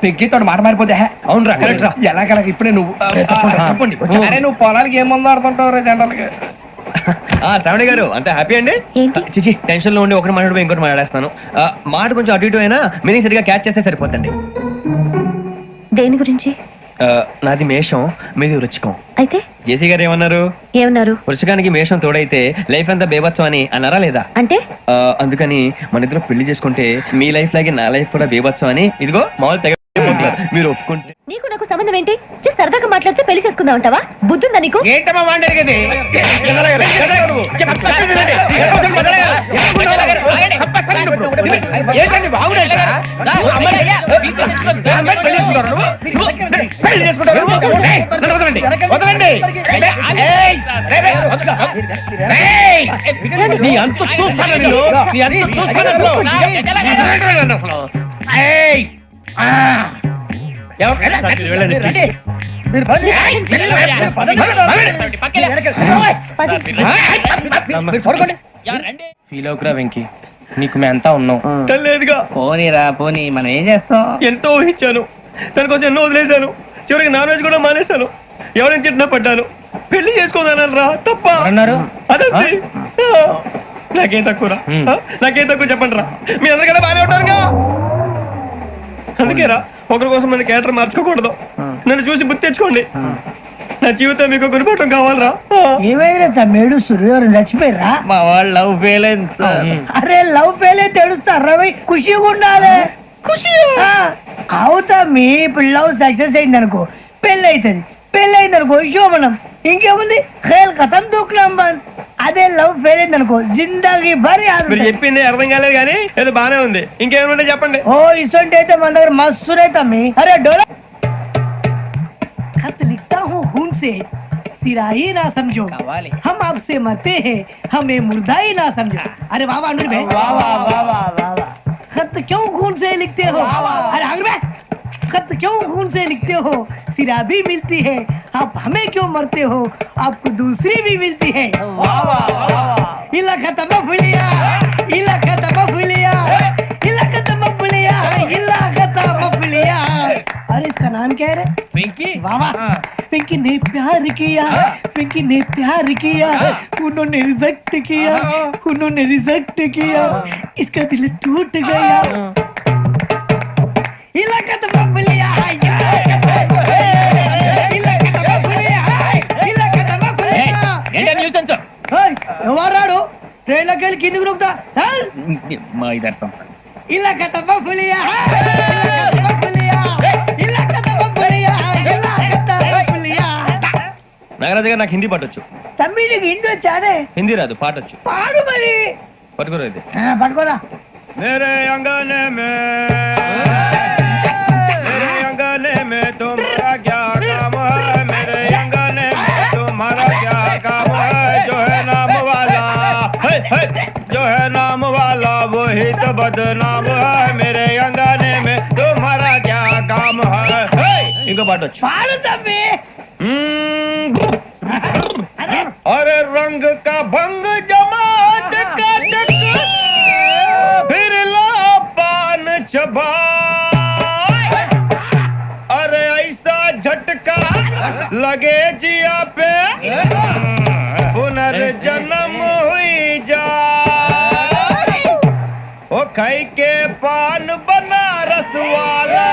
పెగ్గేతో మాట మారిపోతే. అవునరా, కరెక్ట్ రా. ఎలాగలా ఇప్పుడే నువ్వు అరే నువ్వు పొలాలకి ఏం మందు ఆడుతుంటావు రే జనరల్గా. శ్రావణి గారు, అంత హ్యాపీ అండి? చిచి, టెన్షన్ లో ఉండి ఒకటి మాట్లాడిపోయి ఇంకోటి మాట్లాడేస్తాను. మాట కొంచెం అటు ఇటు అయినా మీనింగ్ సరిగా క్యాచ్ చేస్తే సరిపోతండి. దేని గురించి? నాది మేషం, మీది వృచ్చికం. అయితే జేసీ గారు ఏమన్నారు? వృచ్చికానికి మేషం తోడైతే లైఫ్ అంతా బేబత్సం అని అన్నారా లేదా? అంటే అందుకని మన ఇద్దరు పెళ్లి చేసుకుంటే మీ లైఫ్ లాగే నా లైఫ్ కూడా బేబత్సం అని ఇదిగో మామూలు తెగ మీరు ఒప్పుకుంటే. నీకు నాకు సంబంధం ఏంటి? సరదాగా మాట్లాడితే పెళ్లి చేసుకుందాం అంటావా? బుద్ధుందా నీకు? ఏంటమ్మా వాడేది? నీ అంత చూస్తాను, నీ అంత చూస్తాను. ఫీల్ అవుకురా వెంకీ, నీకు మేము అంతా ఉన్నాం. లేదుగా. పోనీరా పోనీ, మనం ఏం చేస్తాం? ఎంతో ఊహించాను, దానికోసం ఎన్నో వదిలేశాను. చివరికి నాన్ వెజ్ కూడా మానేశాను. ఎవరైనా తిట్టినా పడ్డాను. పెళ్లి చేసుకోదానని రా, తప్ప అన్నారు. అదంతే. నాకేం తక్కువ రా, నాకేం తక్కువ చెప్పండి రా. మీ అందరికన్నా బాగానే ఉంటారుగా. అందుకే రా, ఒకరి కోసం మన క్యారెక్టర్ మార్చుకోకూడదు. నన్ను చూసి గుర్తు తెచ్చుకోండి. నా జీవితం మీకు గురిపటం కావాలరా. ఏమైనా తమ్మేడు సూర్యవరం చచ్చిపోయిరా? మా వాళ్ళు లవ్ ఫెయిల్ అయింది సార్. అరే లవ్ ఫెయిల్ అయితే ఏడుస్తారా? ఖుషిగా ఉండాలి. ఖుషి అవుతా. మీ ఇప్పుడు లవ్ సక్సెస్ అయింది అనుకో, పెళ్ళి అవుతుంది. పెళ్ళి అయింది అనుకో శోభనం. ఇంకేముంది, ఖేల్ కథం దూకులాం బంద్. అదే లవ్ ఫెయిల్ అయింది అనుకో, జిందాగీ భారీ. మీరు చెప్పింది అర్థం కాలేదు కానీ ఏదో బానే ఉంది. ఇంకేమైనా చెప్పండి. ఓ ఇసొంటి అయితే మన దగ్గర మస్తు తమ్మి. అరే డోలా खत लिखता हूँ खून से, सिरा ही ना समझो, हम आपसे मरते हैं, हमें मुर्दा ही ना समझो. अरे वाह वाह भाई, वाह वाह वाह वाह वाह. खत क्यों खून से लिखते हो? अरे आगे भाई, खत क्यों खून से लिखते हो? सिरा भी मिलती है, आप हमें क्यों मरते हो? आपको दूसरी भी मिलती है. वाह वाह वाह. इला खत्म फुलिया, इला खत्म फुलिया, इला खत्म फुलिया, इला खत्म फुलिया. अरे इसका नाम क्या है रे? पिंकी. वाह वाह. पिंकी ने प्यार किया, पिंकी ने प्यार किया, उन्होंने रिजेक्ट किया, उन्होंने रिजेक्ट किया, इसका दिल टूट गया. इलाका तो बबलिया है, इलाका तो बबलिया है, इलाका तो बबलिया. ఏంటి న్యూసెన్స్? ఏయ్ ఎవరాడు? ట్రైన్ లోకి వెళ్ళి కిందికి నొక్కుతా. इधर से इलाका बबुलिया इलाका बबुलिया इलाका बबुलिया इलाका बबुलिया నాగరాజు గారు నాకు హిందీ పాటొచ్చు. తమ్మి నీకు హిందీ వచ్చానే? హిందీ రాదు, పాటొచ్చు. పాడు మరి. పట్టుకోరా ఇది. పట్టుకోరా. मेरे अंगने में तुम्हारा क्या काम है, मेरे अंगने में तुम्हारा क्या काम है, जो है नाम वाला जो है नाम वाला वही तो बदनाम है, मेरे अंगने में तुम्हारा क्या काम है. ఇంకో పాట వచ్చు. పాడు తమ్మి. अरे रंग का भंग जमात का चक फिर ला पान चबा, अरे ऐसा झटका लगे जिया पे पुनर्जन्म हुई जा, ओ खाई के पान बनारस वाला,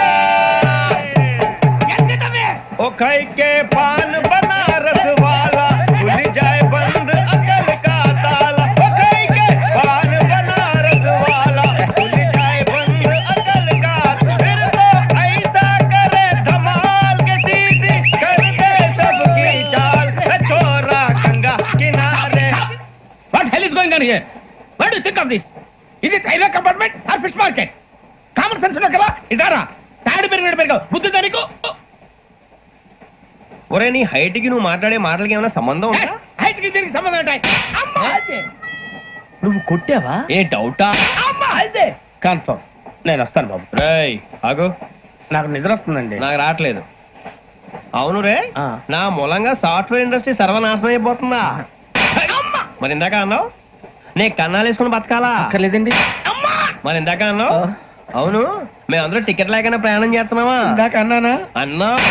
ओ खाई के पान बनारस वाला खुल जाए बंद अकल का ताला, ओ खाई के पान बनारस वाला खुल जाए बंद अकल का, फिर तो ऐसा करे धमाल के सीधी कर दे सबकी चाल, छोरा गंगा किनारे. What hell is going on here? What do you think of this? Is it railway compartment or fish market? Common sense ఉన్నా కదా ఇదారా తాడి పెరిగాడు బుద్ధి దానికి. ఒరే నీ హైట్ కి నువ్వు మాట్లాడే మాటలకి ఏమైనా సంబంధం ఉందా? హైట్ కి దీనికి సంబంధం ఉంటాయి. అమ్మా అదే నువ్వు కొట్టావా? ఏ డౌటా? అమ్మా అదే కన్ఫర్మ్. నేను వస్తాను బాబు. రేయ్ ఆగు, నాకు నిద్ర వస్తుందండి. నాకు రావట్లేదు. అవును రే, నా మూలంగా సాఫ్ట్వేర్ ఇండస్ట్రీ సర్వనాశనం అయిపోతుందా? మరి ఇందాక అన్నావు నీ కన్నాలు వేసుకుని బతకాలా? లేదండి. మరి ఇందాక అన్నావు అవును మేమందరూ టికెట్ లేకుండా ప్రయాణం చేస్తున్నావా? ఇందాక అన్నానా? అన్నావు.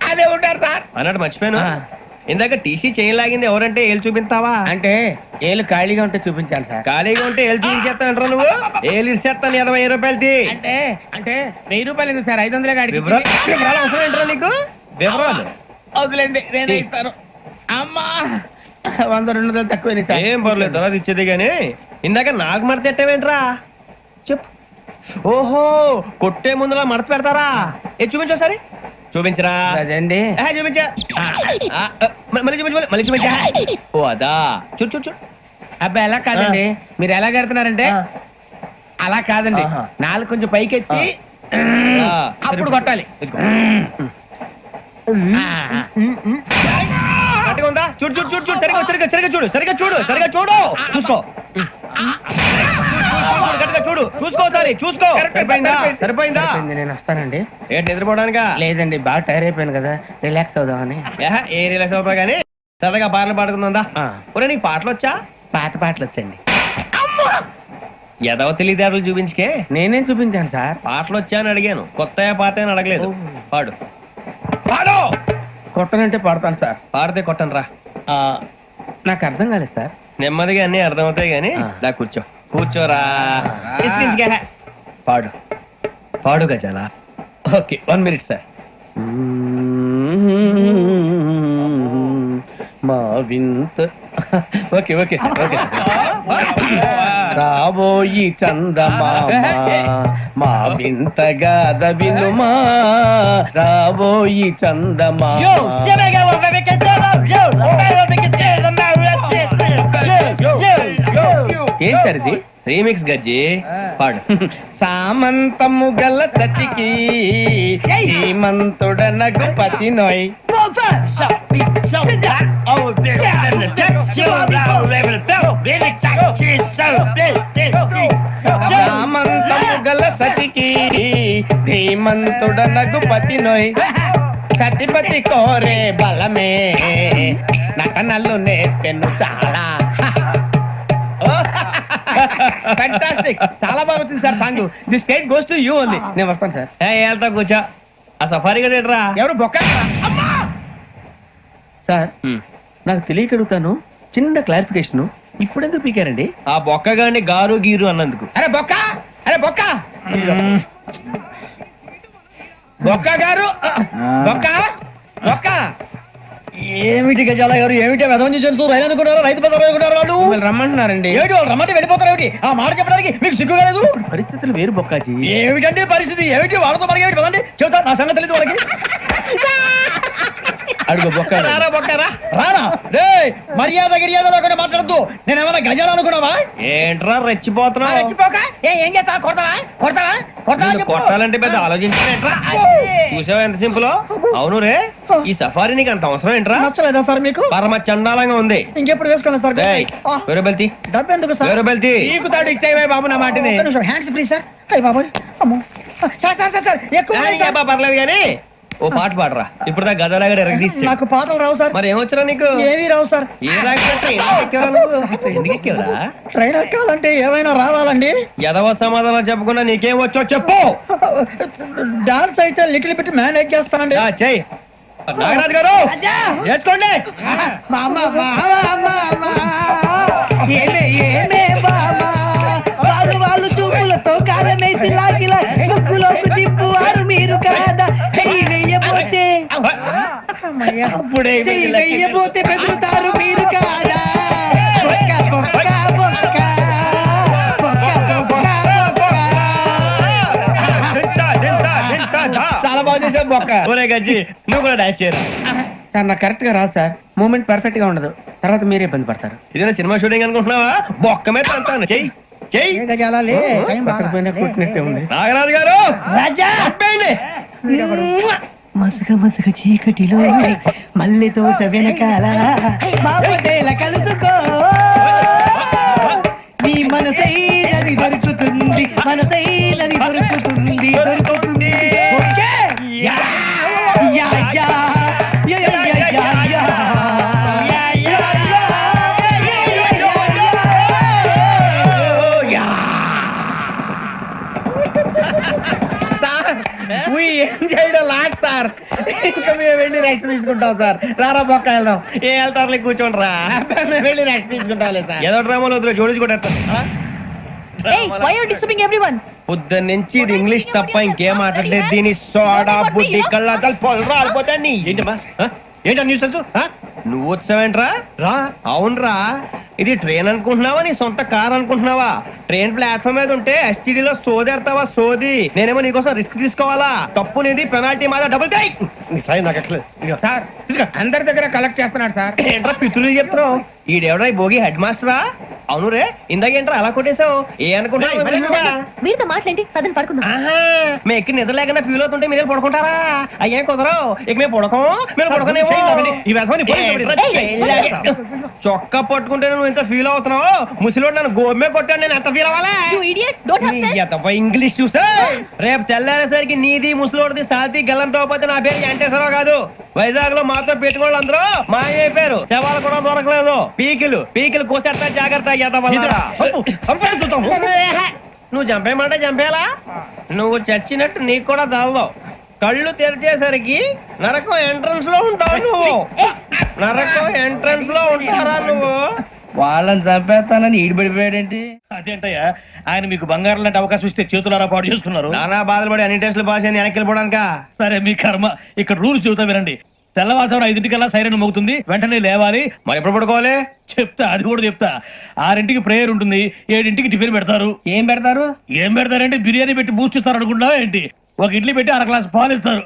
అదే ఉంటారు సార్ అన్నట్టు మర్చిపోయాను. ఇందాక టీసీ చేయి లాగింది ఎవరంటే ఏళ్ళు చూపిస్తావా? అంటే ఏళ్ళు ఖాళీగా ఉంటే చూపించాలి సార్. ఖాళీగా ఉంటే ఏళ్ళు చూపించేస్తానంటారా నువ్వు? ఏళ్ళు ఇచ్చేస్తాను 20 రూపాయలది. అంటే అంటే 1000 రూపాయలు ఎందుకు సార్? 500 గాడికి వివరాలు అవసరం ఏంట్రా నీకు? వివరాలు వదిలేండి, నేనే ఇస్తాను. అమ్మా 100-200 తక్కువ సార్. ఏం పర్లేదు, తర్వాత ఇచ్చేది కానీ ఇందాక నాకు మడత ఎట్టవేంట్రా చెప్పు. ఓహో కొట్టే ముందులా మడత పెడతారా? ఏ చూపించు ఒకసారి. చూపించరా? అదండి చూపించా. మళ్ళీ చూపించు, మళ్ళీ చూపించా. ఓ అదా, చూడు చూడు చూడు. అబ్బాయి ఎలా కాదండి, మీరు ఎలా కడుతున్నారంటే అలా కాదండి, 4 కొంచెం పైకెత్తి అప్పుడు కొట్టాలి. ఉందా? చూడు చూడు చూడు చూడు, సరిగా సరిగా సరిగా చూడు, సరిగా చూడు, సరిగా చూడు, చూసుకో. చూడు చూసుకో, సరే చూసుకో. సరిపోయిందా? సరిపోయిందా? నేను వస్తానండి. ఏంటి నిద్రపోవడానికా? లేదండి, బాగా టైర్ అయిపోయాను కదా, రిలాక్స్ అవుదామని. ఏ రిలాక్స్ అవుతావు కానీ సరదాగా పాటలు పాడుకుందా? ఒరే నీకు పాటలు వచ్చా? పాత పాటలు వచ్చండి. ఎదవ తెలివితేటలు చూపించుకే. నేనేం చూపించాను సార్? పాటలు వచ్చా అని అడిగాను, కొత్త పాత అని అడగలేదు. పాడు పాడు. కొట్టనంటే పడతాను సార్. పాడితే కొట్టను రా. నాకు అర్థం కాలేదు సార్. నెమ్మదిగా అన్ని అర్థమవుతాయి కానీ నా కూర్చో. కూర్చోరా. పాడు పాడు గజాల. Okay 1 minute sir. మా వింత ఓకే ఓకే ఓకే. రాబోయి చందమామ మా వింత గాథ వినుమా, రాబోయి చందమామ. ఏం సార్ ఇది? రీమిక్స్ గజ్జి. పాడు. సామంతము గల సతికి శ్రీమంతుడనగు పతి నోయ్. సామంతము గల సతికి ధీమంతుడనగు పతి నోయ్. సతిపతి కోరే బలమే నటనలు నేర్పెను చాలా. ఫ్యాంటాస్టిక్, చాలా బాగా వచ్చింది sir song. The state goes to you only. నేను వస్తాను సార్. వెళ్తా కూర్చో. ఆ సఫారీ గడేట్రా? ఎవరు బొక్క సార్? నాకు తెలియక అడుగుతాను, చిన్న క్లారిఫికేషన్. ఇప్పుడెందుకు పీకారండి? ఆ బొక్క గాని గారు గీరు అన్నందుకు. అరే బొక్క, అరే బొక్క, బొక్క గారు, బొక్క బొక్క ఏమిటి గజాల గారు ఏమిటి వెదవం చూసాను రైలు అనుకున్నారు రైతు బజార్ అనుకున్నారు వాళ్ళు రమ్మంటున్నారండి. ఏమిటి వాళ్ళు రమ్మంటే వెళ్ళిపోతారు ఏమిటి ఆ మాట చెప్పడానికి మీకు సిగ్గు కాలేదు? పరిస్థితులు వేరు బొక్కాజీ. ఏమిటంటే పరిస్థితి ఏమిటి వాళ్ళతో మనకి ఏమిటి కదండి చెబుతా నా సంగతి తెలియదు వాళ్ళకి. అడుగు బొక్క బొక్కరా రానా రే మర్యాద గిర్యాద లేకుండా మాట్లాడద్దు. నేను ఏమైనా గజాలు అనుకున్నావా? ఏంట్రా రెచ్చిపోతున్నావు? రెచ్చిపోక ఏం చేస్తావా? కొడతావా కొడతావా కొడతావా చెప్పు. కొట్టాలంటే పెద్ద ఆలోచించా. చూసావా ఎంత సింపుల్. అవును రే ఈ సఫారీ నీకు అంత అవసరం ఏంట్రా? నచ్చలేదా సార్ మీకు? పరమ చండాలంగా ఉంది. ఇంకెప్పుడు వేసుకోండి సార్. వేరే బెల్తి డబ్బు ఎందుకు సార్? వేరే బెల్తి నీకు తాడు ఇచ్చాయి బాబు నా మాటని. Hands please sir. అయ్యి బాబు అమ్మో సార్ సార్ సార్ సార్ ఎక్కువ పర్లేదు కానీ ఓ పాట పాడరా. ఇప్పుడు దా గదలాగడ ఎరగదీసి. నాకు పాటలు రావు సార్. మరి ఏమొచ్చరా నీకు? ఏమీ రావు సార్. ఏ రాకపోతే ఎందుకు ఎక్కేవరా? ట్రైన్ ఎక్కాలంటే ఏమైనా రావాలండి. ఎదవ సమాధానం చెప్పకుండా నీకేం వచ్చో చెప్పు. డాన్స్ అయితే లిటిల్ బిట్ మేనేజ్ చేస్తానండి. చెయ్యి నాగరాజు గారు చేసుకోండి. వాళ్ళు చూపులతో కారమేసి లాగిలా ముక్కులోకి తిప్పువారు మీరు కాదా? చెయ్యి వెయ్యబోతే చెయ్యి వెయ్యబోతే బెదురుతారు మీరు కాదా? బొక్క బొక్క బొక్క బొక్క బొక్క చాలా బాగా చేసావు బొక్క. ఒరే గజ్జి నువ్వు కూడా డాన్స్ చేయరా? సార్ నాకు కరెక్ట్ గా రాదు సార్. మూమెంట్ పర్ఫెక్ట్ గా ఉండదు. తర్వాత మీరే ఇబ్బంది పడతారు. ఇదేనా సినిమా షూటింగ్ అనుకుంటున్నావా? బొక్క మీద అంటాను. చెయ్యి చెయ్యి. నాగరాజు గారు రాజా మసక మసక చీకటిలో మల్లె తోట వెనకాల బాపతేల కలుసుకో నీ మనసైనది దొరుకుతుంది మనసైనది దొరుకుతుంది దొరుకుతుంది. Yeah yeah yeah yeah yeah yeah sir ఇంకా మేము వెళ్ళి రెక్స్ తీసుకుంటాం సార్. రారా బొక్క వెళ్దాం. ఏ వెళ్తారులే కూర్చోండి రా. మేము వెళ్ళి రెక్స్ తీసుకుంటాం సార్. ఏదో డ్రామాలో వద్దు జోడించుకుంటా. పొద్దున్న నుంచి ఇది ఇంగ్లీష్ తప్ప ఇంకేం మాట్లాడలేదు. దీని సోడా బుద్ధి కళ్ళ పొలం రాలిపోతా. నీ ఏంటమ్మా ఏంటా న్యూస్ నువ్వు వచ్చావేంట్రా? రా అవునరా ఇది ట్రైన్ అనుకుంటున్నావా నీ సొంత కార్ అనుకుంటున్నావా? ట్రైన్ ప్లాట్ఫామ్ మీద ఉంటే ఎస్టీడీలో సోదేడతావా సోది. నేనేమో నీకోసం రిస్క్ తీసుకోవాలా? తప్పు నీది పెనాల్టీ మాదా డబుల్ టై. సార్ అందరి దగ్గర కలెక్ట్ చేస్తున్నాడు సార్. ఏంట్రా పితులు చెప్తున్నావు? ఈడెవడ్రా ఈ భోగి హెడ్ మాస్టరా? అవును రే ఇందాకేంట్రా అలా కొట్టేశావు? ఏ అనుకుంటా వీరితో మాట్లాడి పదని పడుకుందాం. మేము ఎక్కి నిద్ర లేకుండా ఫీల్ అవుతుంటే మీరు పడుకుంటారా? అయ్యే కుదరవు. ఇక మేము పడుకోం. మేము పడుకోనేమో. చొక్కా పట్టుకుంటే నువ్వు ఎంత ఫీల్ అవుతున్నావు? ముసలివాడు నన్ను గోమే కొట్టాడు. నేను ఎంత ఫీల్ అవ్వాలా? ఇంగ్లీష్ చూసా రేపు తెల్లారేసరికి నీది ముసలివాడిది సాతి గల్లంతో పోతే నా పేరు వెంకటేశ్వరరావు కాదు. వైజాగ్ లో మాతో పెట్టుకోళ్ళు అందరూ మాయైపోయారు. శవాలు కూడా దొరకలేదు. పీకిలు కోసేస్తా జాగ్రత్త. నువ్వు చంపేయమంటే చంపేలా? నువ్వు చచ్చినట్టు నీకు కూడా తగలదావు. కళ్ళు తెరిచేసరికి నరకం ఎంట్రన్స్ లో ఉంటావు. నువ్వు నరకం ఎంట్రన్స్ లో ఉంటారా నువ్వు? వాళ్ళని చంపేస్తానని ఈడిపడిపోయాడేంటి? అదేంటయ్యా ఆయన మీకు బంగారం లాంటి అవకాశం ఇస్తే చేతులారా పాటు చేసుకున్నారు. నానా బాధలు పడి అన్ని టెస్టులు పాస్ అయింది వెనక్కి వెళ్ళిపోవడానికా? సరే మీ కర్మ. ఇక్కడ రూల్స్ చెబుతా వినండి. తెల్లవారుజామున 5:00కల్లా సైరన్ మోగుతుంది. వెంటనే లేవాలి. మరి ఎప్పుడు పడుకోవాలి? చెప్తా అది కూడా చెప్తా. 6ంటికి ప్రేయర్ ఉంటుంది. 7ంటికి టిఫిన్ పెడతారు. ఏం పెడతారు? ఏం పెడతారంటే బిర్యానీ పెట్టి బూస్ట్ ఇస్తారు అనుకుంటా ఏంటి? ఒక ఇడ్లీ పెట్టి 1 గ్లాస్ పాలు ఇస్తారు.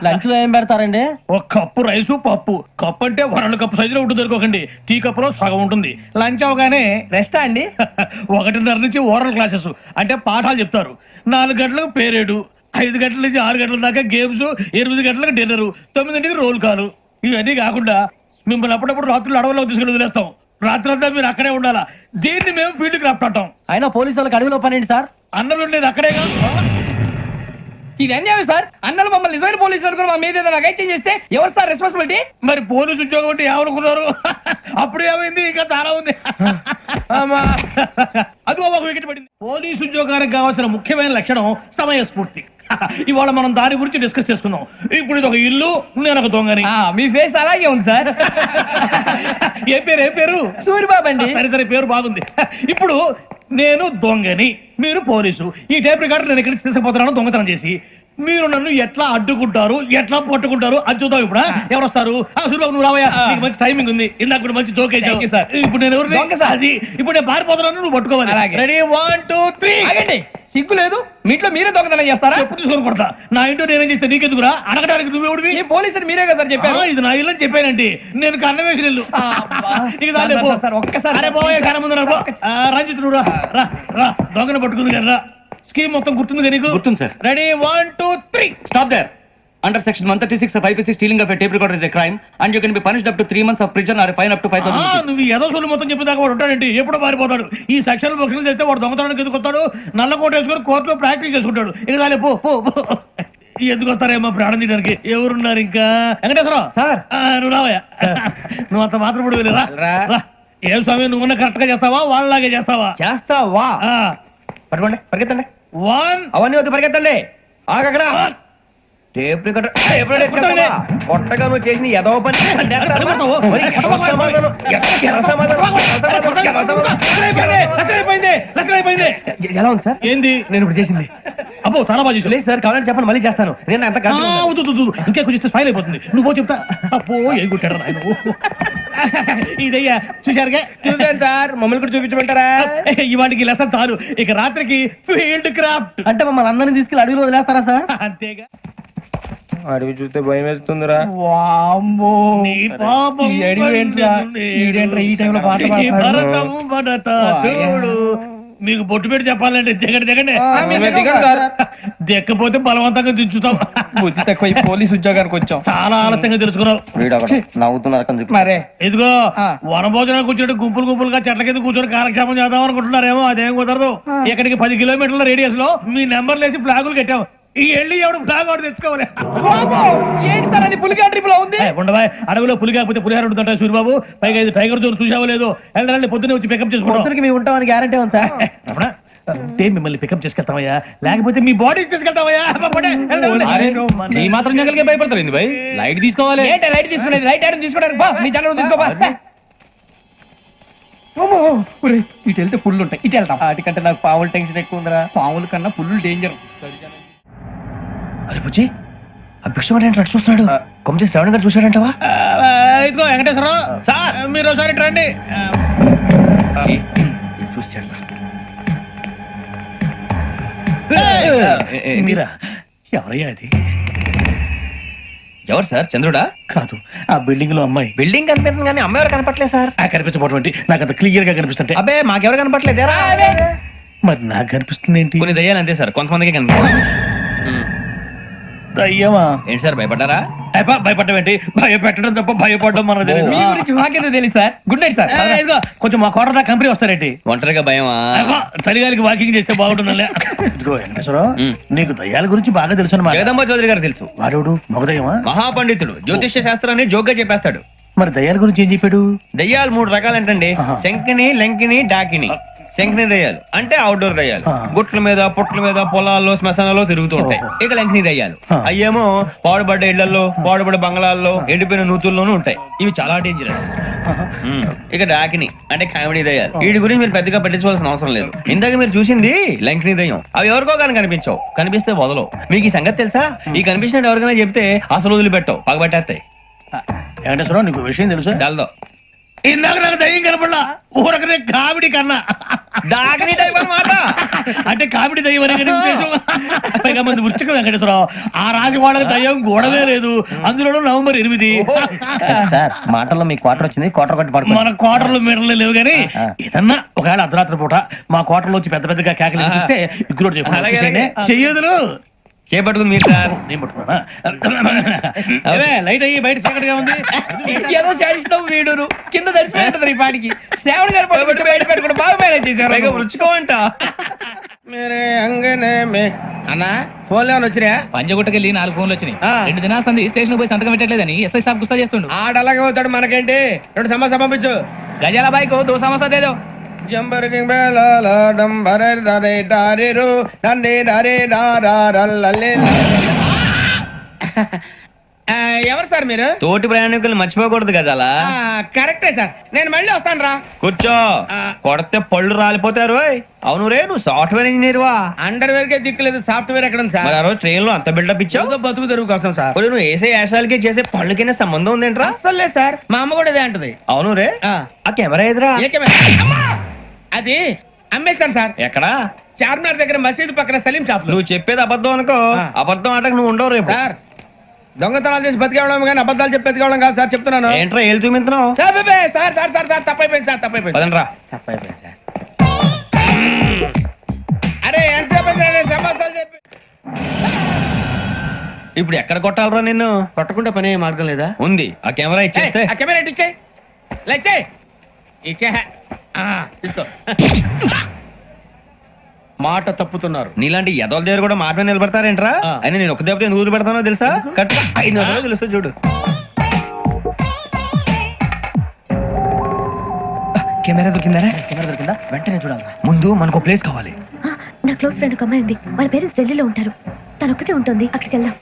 లంచ్ లో ఏం పెడతారండి? ఒక కప్పు రైసు పప్పు. కప్పు అంటే 1/2 కప్పు సైజులో ఉంటుంది అనుకోకండి. టీ కప్పులో సగం ఉంటుంది. లంచ్ అవగానే రెస్టా అండి? 1:30 నుంచి ఓరల్ క్లాసెస్ అంటే పాఠాలు చెప్తారు. 4 గంటలకు పేరేడు. 5 గంటల నుంచి 6 గంటల దాకా గేమ్స్. 8 గంటలకు డిన్నర్. 9ంటికి రోల్ కాలు. ఇవన్నీ కాకుండా మిమ్మల్ని అప్పుడప్పుడు రాత్రులు అడవుల్లో తీసుకుని వదిలేస్తాం. రాత్రి అంతా మీరు అక్కడే ఉండాలా. దీన్ని మేము ఫీల్డ్ క్రాఫ్ట్ అంటాం. అయినా పోలీసు వాళ్ళకి అడవిలో పని ఏంటి సార్? అన్నలు ఉండేది అక్కడే కాదు. ఇది అన్యాయం సార్. అన్నలు మమ్మల్ని నిజమైన పోలీసులు అనుకుని మా మీద ఏదైనా అగైత్యం చేస్తే ఎవరు సార్ రెస్పాన్సిబిలిటీ? మరి పోలీసు ఉద్యోగం అంటే ఏమనుకున్నారు? అప్పుడు ఏమైంది? ఇంకా చాలా ఉంది. అది ఒక వికెట్ పడింది. పోలీసు ఉద్యోగానికి కావాల్సిన ముఖ్యమైన లక్షణం సమయస్ఫూర్తి. ఇవాళ మనం దాని గురించి డిస్కస్ చేసుకుందాం. ఇప్పుడు ఇది ఒక ఇల్లు, నేను ఒక దొంగని. మీ ఫేస్ అలాగే ఉంది సార్. ఏ పేరు? సూరిబాబు అండి. సరే పేరు బాగుంది. ఇప్పుడు నేను దొంగని, మీరు పోలీసు. ఈ టైప్ రికార్డు నేను ఎక్కడికి తీసుకుపోతున్నాను దొంగతనం చేసి. మీరు నన్ను ఎట్లా అడ్డుకుంటారు ఎట్లా పట్టుకుంటారు అది చూద్దాం ఇప్పుడు. ఎవరు వస్తారు? సూర్యబాబు నువ్వు రావయ్యా, నీకు మంచి టైమింగ్ ఉంది. ఇందాక కూడా మంచి జోక్ వేసావు. ఇప్పుడు నేను ఎవరు? అది ఇప్పుడు నేను పారిపోతున్నాను, నువ్వు పట్టుకోవాలి. రెడీ 1 2 3. సిగ్గు లేదు, మీ ఇంట్లో మీరే దొంగతనం చేస్తారా? ఎప్పుడు తీసుకొని కొడతా. నా ఇంట్లో నేనేం చేస్తే నీకెందుకురా? అడగడానికి నువ్వెవడివి? ఈ పోలీసులు మీరే కదా సార్ చెప్పారు. ఇది నా ఇల్లు అని చెప్పానండి. నేను కన్న వేసిన ఇల్లు. ఒక్కసారి రంజిత్ నువ్వు రా రా, దొంగను పట్టుకుంది కదా. స్కీమ్ మొత్తం గుర్తుంది నీకు? గుర్తుంది sir. Ready 1 2 3. Stop there. Under section 136 of IPC, stealing of a tape recorder is a crime and you can be punished up to 3 months of prison or a fine up to 5,000 rupees. నువ్వు ఏదో సొల్లు మొత్తం చెప్పేదాకా వాడు ఉంటాడండి. ఎప్పుడు పారిపోతాడు? ఈ సెక్షన్ బుక్స్లు చేస్తే వాడు దొంగతనానికి ఎందుకు వస్తాడు? నల్ల కోట వేసుకొని కోర్టులో ప్రాక్టీస్ చేసుకుంటాడు. ఇక చాలే పో పో పో. ఎందుకు వస్తారేమో ప్రాణం తీయడానికి. ఎవరున్నారు ఇంకా? వెంకటేశ్వరరావు సార్, నువ్వు రావయ్యా. నువ్వు అంత మాత్రం ఇప్పుడు వెళ్ళి రా. ఏం స్వామి, నువ్వు కరెక్ట్ గా చేస్తావా వాళ్ళలాగే చేస్తావా? చేస్తావా? పట్టుకోండి, పరిగెత్తండి. 1 అవన్నీ వద్దు, పరిగెత్తండి. ఆగక్కడ టేప్ రికార్డర్ కొట్టగా నువ్వు చేసిన ఎదవ పని. ఎలా ఉంది సార్? ఏంది నేను ఇప్పుడు చేసింది? అబ్బో చాలా బాగా చేసావు. లేదు సార్, కావాలంటే చెప్పండి, మళ్ళీ చేస్తాను. నేను అంత ఇంకా కొంచెం స్మైల్ అయిపోతుంది. నువ్వు చెప్తా. అబ్బో ఏ కొట్టాడు ఆయన. ఇదయ్యా చూశారుగా? చూసాను సార్, మమ్మల్ని కూడా చూపించమంటారా? ఇవాటికి లెసన్ చాలు. ఇక రాత్రికి ఫీల్డ్ క్రాఫ్ట్. అంటే మమ్మల్ని అందరినీ తీసుకెళ్ళి అడవిలో వదిలేస్తారా సార్? అంతేగా. అడవి చూస్తే భయం వేస్తుందిరా. మీకు బొట్టు పెట్టి చెప్పాలంటే దిగండి. దిక్కపోతే బలవంతంగా దించుతాం. బుద్ధి తక్కువ, పోలీస్ ఉద్యోగానికి వచ్చాం. చాలా ఆలస్యంగా తెలుసుకున్నావు. మరే ఇదిగో వనభోజనానికి వచ్చినట్టు గుంపులుగా చెట్ల కింద కూర్చొని కాలక్షేపం చేద్దాం అనుకుంటున్నారేమో. అదేం కుదరదు. ఇక్కడికి 10 కిలోమీటర్ల రేడియస్ లో మీ నెంబర్లు వేసి ఫ్లాగులు కట్టాం. ఈ వెళ్ళి ఎవడు ఫ్లాగ్ ఆర్డర్ తెచ్చుకోవాలి. ఏంటి సార్ అది? పులిగా ట్రిప్ లో ఉంది. ఉండవా, అడవిలో పులి కాకపోతే పులిహార ఉంటుంట సూర్యబాబు. పైగా ఇది టైగర్ జోన్ చూసావో లేదో. వెళ్ళాలి, పొద్దున్నే వచ్చి పికప్ చేసుకుంటాం. మేము ఉంటామని గ్యారంటీ ఉంది సార్. మిమ్మల్ని పికప్ చేసుకెళ్తామయ్యా, లేకపోతే మీ బాడీ తీసుకెళ్తామయ్యా. ఈ మాత్రం జంగల్కే భయపడతారు భయ్. లైట్ తీసుకోవాలి. లైట్ తీసుకునేది? లైట్ ఆడని తీసుకోవడానికి బా, మీ జంగల్ తీసుకోబా. ఇటు వెళ్తే పుల్లు ఉంటాయి, ఇటు వెళ్తాం. వాటికంటే నాకు పావులు టెన్షన్ ఎక్కువ ఉందిరా. పాముల కన్నా పుల్లు డేంజర్. అరే బుజ్జి, ఆ భిక్షం అంటే చూస్తున్నాడు. కొమ్మ శ్రావణ్ గారు చూశాడంటవా? ఇదిగో వెంకటేశ్వరరావు సార్, మీరు ఒకసారి రండి. చూసాడు. మీరా? ఎవరయ్యా అది? ఎవరు సార్? చంద్రుడా? కాదు, ఆ బిల్డింగ్ లో అమ్మాయి. బిల్డింగ్ కనిపిస్తుంది కానీ అమ్మాయి ఎవరు కనపట్లేదు సార్. కనిపించబోటువంటి నాకు అంత క్లియర్ గా కనిపిస్తుంటే. అబ్బే మాకెవరు కనపట్లేదేరా? మరి నాకు కనిపిస్తుంది ఏంటి? కొన్ని దయ్యాలు అంతే సార్, కొంతమందికి కనిపిస్తుంది. దయ్యమా? ఏంటి సార్, భయపడ్డారా? భయపడ్డం ఏంటి? భయపెట్టడం తప్ప భయపడడం మన తెలియదు. మీ గురించి మాకేదో తెలుసు సార్. Good night sir. ఇదిగో కొంచెం మా కోట దాకా కంపెనీ వస్తారేంటి? ఒంటరిగా భయమా? చలిగాలికి వాకింగ్ చేస్తే బాగుంటుందిలే. ఇదిగో వెంకటేశ్వరరావు, నీకు దయ్యాల గురించి బాగా తెలుసు అన్నమాట. జగదంబ చౌదరి గారు తెలుసు. వాడు మగదయ్యమా? మహాపండితుడు, జ్యోతిష్య శాస్త్రాన్ని జోగ్గా చెప్పేస్తాడు. మరి దయ్యాల గురించి ఏం చెప్పాడు? దయ్యాలు 3 రకాలంటండి. శంకిని, లంకిని, డాకిని. శంకిని దయ్యాలు అంటే అవుట్డోర్ దయ్యాలు. గుట్ల మీద, పుట్ల మీద, పొలాల్లో, శ్మశానాల్లో తిరుగుతూ ఉంటాయి. ఇక లంకిని దయ్యాలు అయ్యేమో పాడుబడ్డ ఇళ్లలో, పాడుబడ్డ బంగ్లాల్లో, ఎండిపోయిన నూతుల్లోనూ ఉంటాయి. ఇవి చాలా డేంజరస్. ఇక డాకిని అంటే కామెడీ దయ్యాలు. వీటి గురించి మీరు పెద్దగా పట్టించుకోవాల్సిన అవసరం లేదు. ఇందాక మీరు చూసింది లంకిని దయ్యం. అవి ఎవరికో కానీ కనిపించవు, కనిపిస్తే వదలవు. మీకు ఈ సంగతి తెలుసా? ఈ కనిపించినట్టు ఎవరికైనా చెప్తే అసలు వదిలిపెట్టవు, పగబట్టేస్తాయి. వెంకటేశ్వరరావు, నీకు విషయం తెలుసు? డల్దో ఇందాక నాకు దయ్యం కనపడలా, ఊరకనే కామెడీ కన్నా డాకిని టైప్ అన్నమాట. అంటే కామెడీ దయ్యం అనే పైగా మంది ఉచ్చక వెంకటేశ్వరరావు. ఆ రాజు వాళ్ళకి దయ్యం గోడవే లేదు, అందులోనూ November 8. సార్ మాటల్లో మీ క్వార్టర్ వచ్చింది, క్వార్టర్ కొట్టి పడుకో. మన క్వార్టర్లో మీటర్లు లేవు కానీ ఏదన్నా ఒకవేళ అర్ధరాత్రి పూట మా క్వార్టర్లో వచ్చి పెద్ద పెద్దగా కేకలు ఇస్తే ఇగ్గురు చెయ్యదులు చేపట్టుకుంది మీరు సార్. నేను పట్టుకున్నా లైట్ అయ్యి బయట చీకటిగా ఉంది. ఏదో శాడిస్తాం వీడును కింద దర్శనం ఈ పాటికి. శ్రావణ్ గారు బయట పెట్టుకుంటే బాగా మేనేజ్ చేశారు. రుచుకోవంట. అన్నా ఫోన్లో వచ్చినా? పంజగుట్టకెళ్ళి 4 ఫోన్లు వచ్చినాయి. 2 దినాల సంది స్టేషన్ పోయి సంతకం పెట్టలేదని ఎస్ఐ సాబ్ గుస్తా చేస్తుండు. ఆడలాగే పోతాడు, మనకేంటి? 2 సమస్య పంపించు. గజాల బైక్ 2 సమస్య దేదో. ఎవరు సార్ సార్ మీరు తోటి ప్రయాణికులు మర్చిపోకూడదు గజాల. కరెక్టే సార్, నేను మళ్ళీ వస్తాను రా. కూర్చో, కొడితే పళ్ళు రాలిపోతారు. అవును రే, నువ్వు సాఫ్ట్వేర్ ఇంజనీర్ వా? అండర్వేర్ కే దిక్కులేదు, సాఫ్ట్వేర్ ఎక్కడ ఉంది సార్? మరి ఆ రోజు ట్రైన్ లో అంత బిల్డప్ ఇచ్చావు. బతుకు తెరువు కోసం సార్. నువ్వు వేసే యాశాలకి చేసే పళ్ళకైనా సంబంధం ఉందేంట్రా? అస్సలు లేదు సార్, మా అమ్మ కూడా ఇదే అంటది. అవును రే, ఆ కెమెరా ఎదురా? అది అమ్మేస్తాను సార్. ఎక్కడా? చార్మినార్ దగ్గర మసీదు పక్కన సలీం షాప్. నువ్వు చెప్పేది అబద్ధం అనుకో, అబద్ధం ఆటకు నువ్వు ఉండవు రేపు. సార్ దొంగతనాలు చేసి బతికేవడం కానీ అబద్ధాలు చెప్పి బతికేవడం కాదు సార్, చెప్తున్నాను. ఏంట్రా ఏళ్ళు చూపించినావు? సార్ సార్ సార్ సార్ తప్పైపోయింది సార్, తప్పైపోయింది. పదండ్రా. తప్పైపోయింది సార్. అరే ఎంతసేపు సమాసాలు చెప్పి ఇప్పుడు ఎక్కడ కొట్టాలరా నిన్ను? కొట్టకుండా పని మార్గం లేదా? ఉంది, ఆ కెమెరా ఇచ్చేస్తే. ఆ కెమెరా ఇచ్చే ఇచ్చే ఇచ్చే తీసుకో. మాట తప్పుతున్నారు. నీలాంటి ఎదల దగ్గర కూడా మాట మీద నిలబడతారేంట్రా? అయినా నేను ఒక దెబ్బతో ఎందుకు పెడతానో తెలుసా? కట్ 5 నిమిషాలు తెలుస్తా చూడు. కెమెరా దొరికిందా? కెమెరా దొరికిందా? వెంటనే చూడాలి. ముందు మనకు ప్లేస్ కావాలి. నా క్లోజ్ ఫ్రెండ్ ఒక అమ్మాయి ఉంది, వాళ్ళ పేరెంట్స్ ఢిల్లీలో ఉంటారు. తను ఒక్కతే ఉంటుంది, అక్కడికి వెళ్దాం.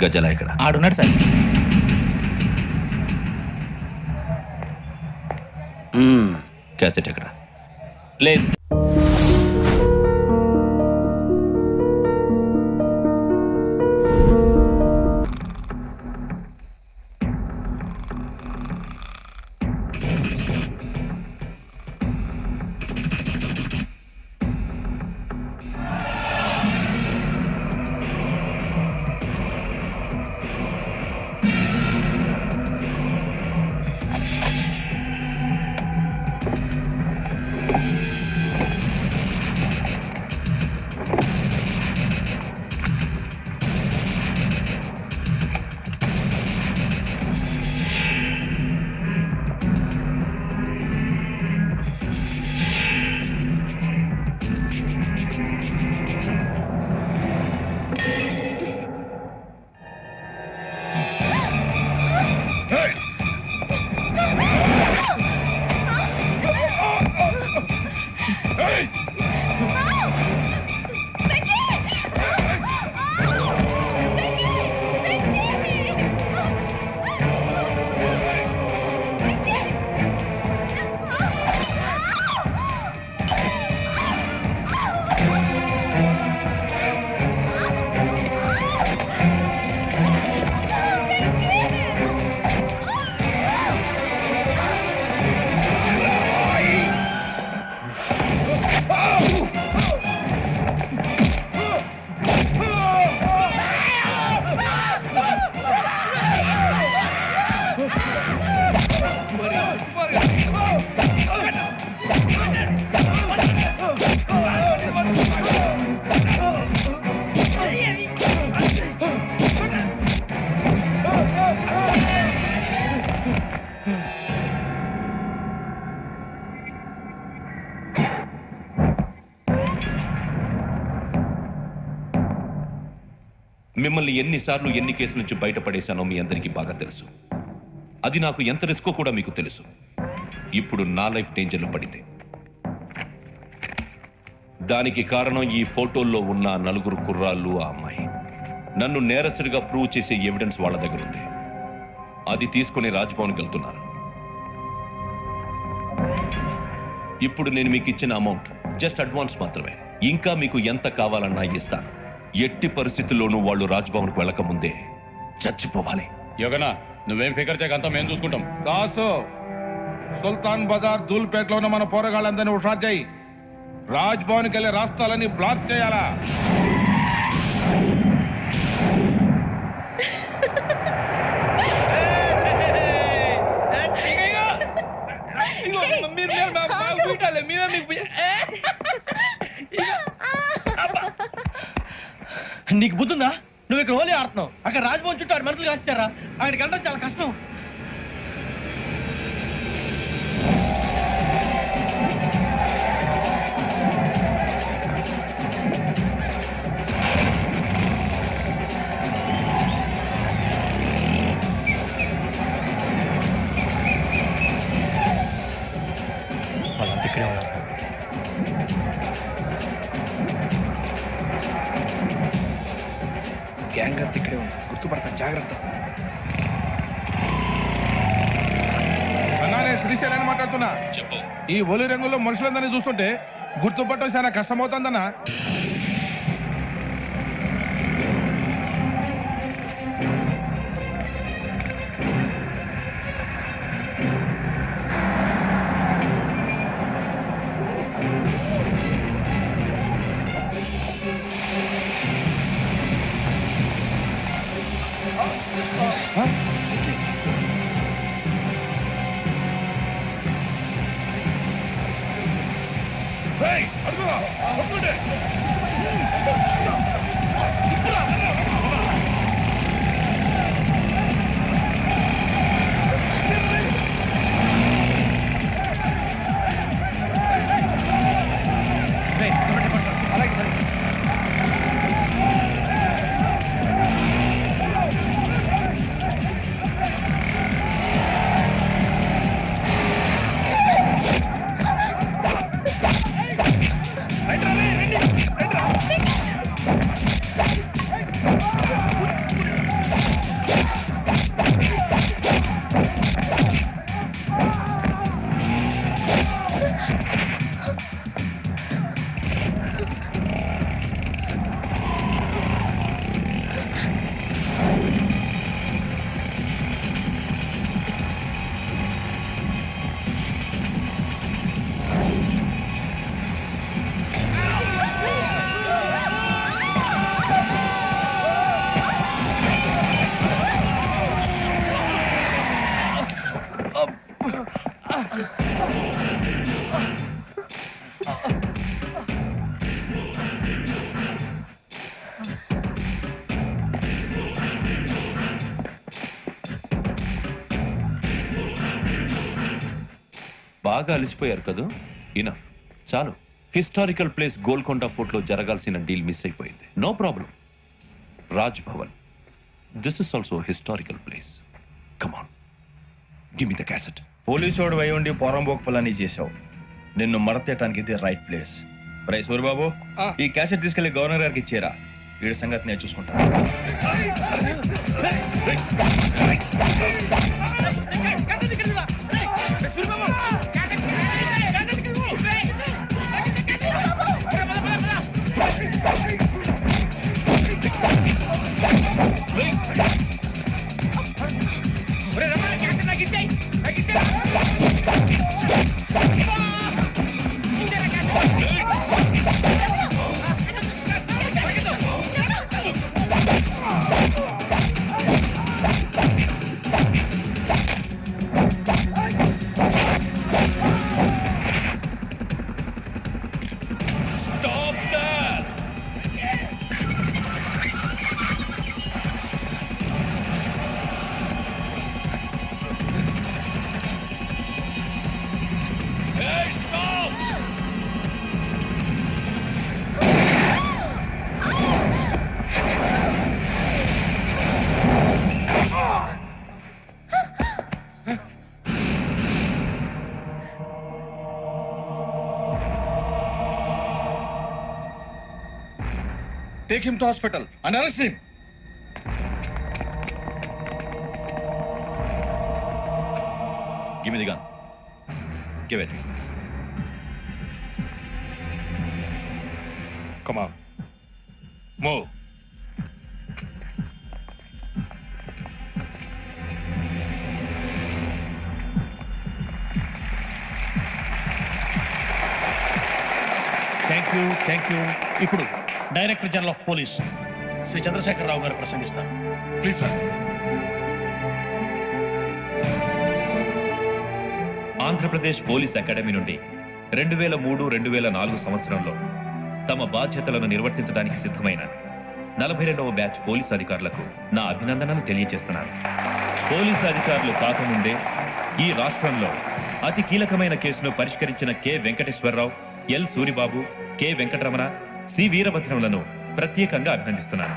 గజల ఇక్కడ ఆడున్నాడు సార్. క్యాసెట్ ఎక్కడ? లేదు. మిమ్మల్ని ఎన్నిసార్లు ఎన్ని కేసుల నుంచి బయటపడేశానో మీ అందరికీ బాగా తెలుసు. అది నాకు ఎంత రిస్కో కూడా మీకు తెలుసు. ఇప్పుడు నా లైఫ్ డేంజర్లో పడింది. దానికి కారణం ఈ ఫోటోల్లో ఉన్న 4 కుర్రాళ్ళు, ఆ అమ్మాయి. నన్ను నేరస్తుడిగా ప్రూవ్ చేసే ఎవిడెన్స్ వాళ్ళ దగ్గర ఉంది. అది తీసుకుని రాజ్భవన్కి వెళ్తున్నారు. ఇప్పుడు నేను మీకు ఇచ్చిన అమౌంట్ జస్ట్ అడ్వాన్స్ మాత్రమే. ఇంకా మీకు ఎంత కావాలన్నా ఇస్తాను. ఎట్టి పరిస్థితుల్లోనూ వాళ్ళు రాజ్భవన్కు వెళ్ళక ముందే చచ్చిపోవాలి. యోగనా, నువ్వేం ఫికర్ చేయకంతా మేము చూసుకుంటాం. దాసు, సుల్తాన్ బజార్ ధూల్పేటలో ఉన్న మన పోరగాళ్ళందరినీ హుషారు చేయి. రాజ్ భవన్కి వెళ్ళే రాస్తాలని బ్లాక్ చేయాలా? నీకు బుద్ధుందా? నువ్వు ఇక్కడ హోలీ ఆడుతున్నావు, అక్కడ రాజ్భవన్ చుట్టూ ఆడు మనుషులు కాస్తారా? అక్కడికి వెళ్ళడం చాలా కష్టం. వాళ్ళంతా ఇక్కడే ఉన్నారు. గ్యాంగ్ అంతా ఇక్కడే ఉంది, గుర్తుపడతాను, జాగ్రత్త. అన్నా నేను శ్రీశైలాన్ని మాట్లాడుతున్నా. చెప్పు. ఈ ఒలి రంగులో మనుషులందరినీ చూస్తుంటే గుర్తుపట్టడం చాలా కష్టమవుతుందన్నా. బాగా అలిసిపోయారు కదా, ఇనఫ్, చాలు. హిస్టారికల్ ప్లేస్ గోల్కొండ ఫోర్ట్ లో జరగాల్సిన డీల్ మిస్ అయిపోయింది. No problem. Raj Bhavan, this is also historical place. Come on, give me the cassette. పోలీసోడు వై ఉండి పోరంబోక్ పలాని చేసావు, నిన్ను మడతేయటానికి ఇది రైట్ ప్లేస్. రై సూరిబాబు, ఈ క్యాసెట్ తీసుకెళ్లి గవర్నర్ గారికి ఇచ్చేరా, వీడి సంగతి నేను చూసుకుంటాను. Take him to hospital and arrest him. Give me the gun. Give it. Come on. Move. Thank you. ఇప్పుడు director general of police Shri Chandrasekhara Rao గారు ప్రసంగిస్తారు. Please sir. Andhra Pradesh police academy నుండి 2003-2004 సంవత్సరంలో తమ బాధ్యతలను నిర్వర్తించడానికి సిద్ధమైన 42వ బ్యాచ్ పోలీస్ అధికారులకు నా అభినందనలు తెలియజేస్తున్నాను. పోలీసు అధికారులు కాకముందే ఈ రాష్ట్రంలో అతి కీలకమైన కేసును పరిష్కరించిన K Venkateswara Rao, L Suribabu, K Venkataramana, C వీరభద్రంలను ప్రత్యేకంగా అభినందిస్తున్నాను.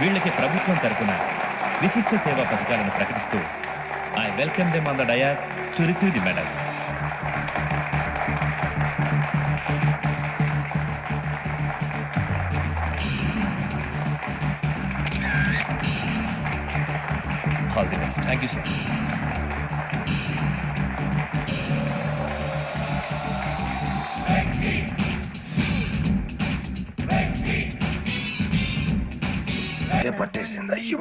వీళ్ళకి ప్రభుత్వం తరపున విశిష్ట సేవా పథకాలను ప్రకటిస్తూ I welcome them on the dais to receive the medal. తీసుకో. పట్టేసింది. అయ్యో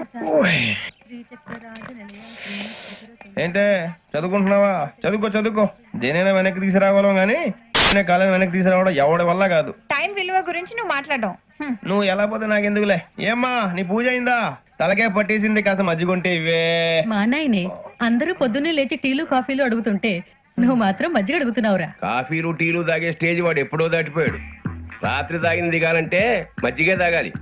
ఏంటే చదువుకుంటున్నావా? చదువుకో దేనైనా వెనక్కి తీసుకురావాలం గానీ కాలం వెనక్కి తీసుకురావడం ఎవడి వల్ల కాదు. టైం విలువ గురించి నువ్వు మాట్లాడడం నువ్వు ఎలా పోతే నాకెందుకులే. ఏమ్మా నీ పూజ అయిందా? తలకే పట్టేసింది, కాస్త మజ్జిగుంటే ఇవే. మా నాయనే అందరూ పొద్దున్నే లేచి టీలు కాఫీలు అడుగుతుంటే నువ్వు మాత్రం మజ్జిగ అడుగుతున్నావురా. కాఫీలు టీలు తాగే స్టేజ్ వాడు ఎప్పుడో దాటిపోయాడు. రాత్రి తాగింది దిగాలంటే మజ్జిగే తాగాలి.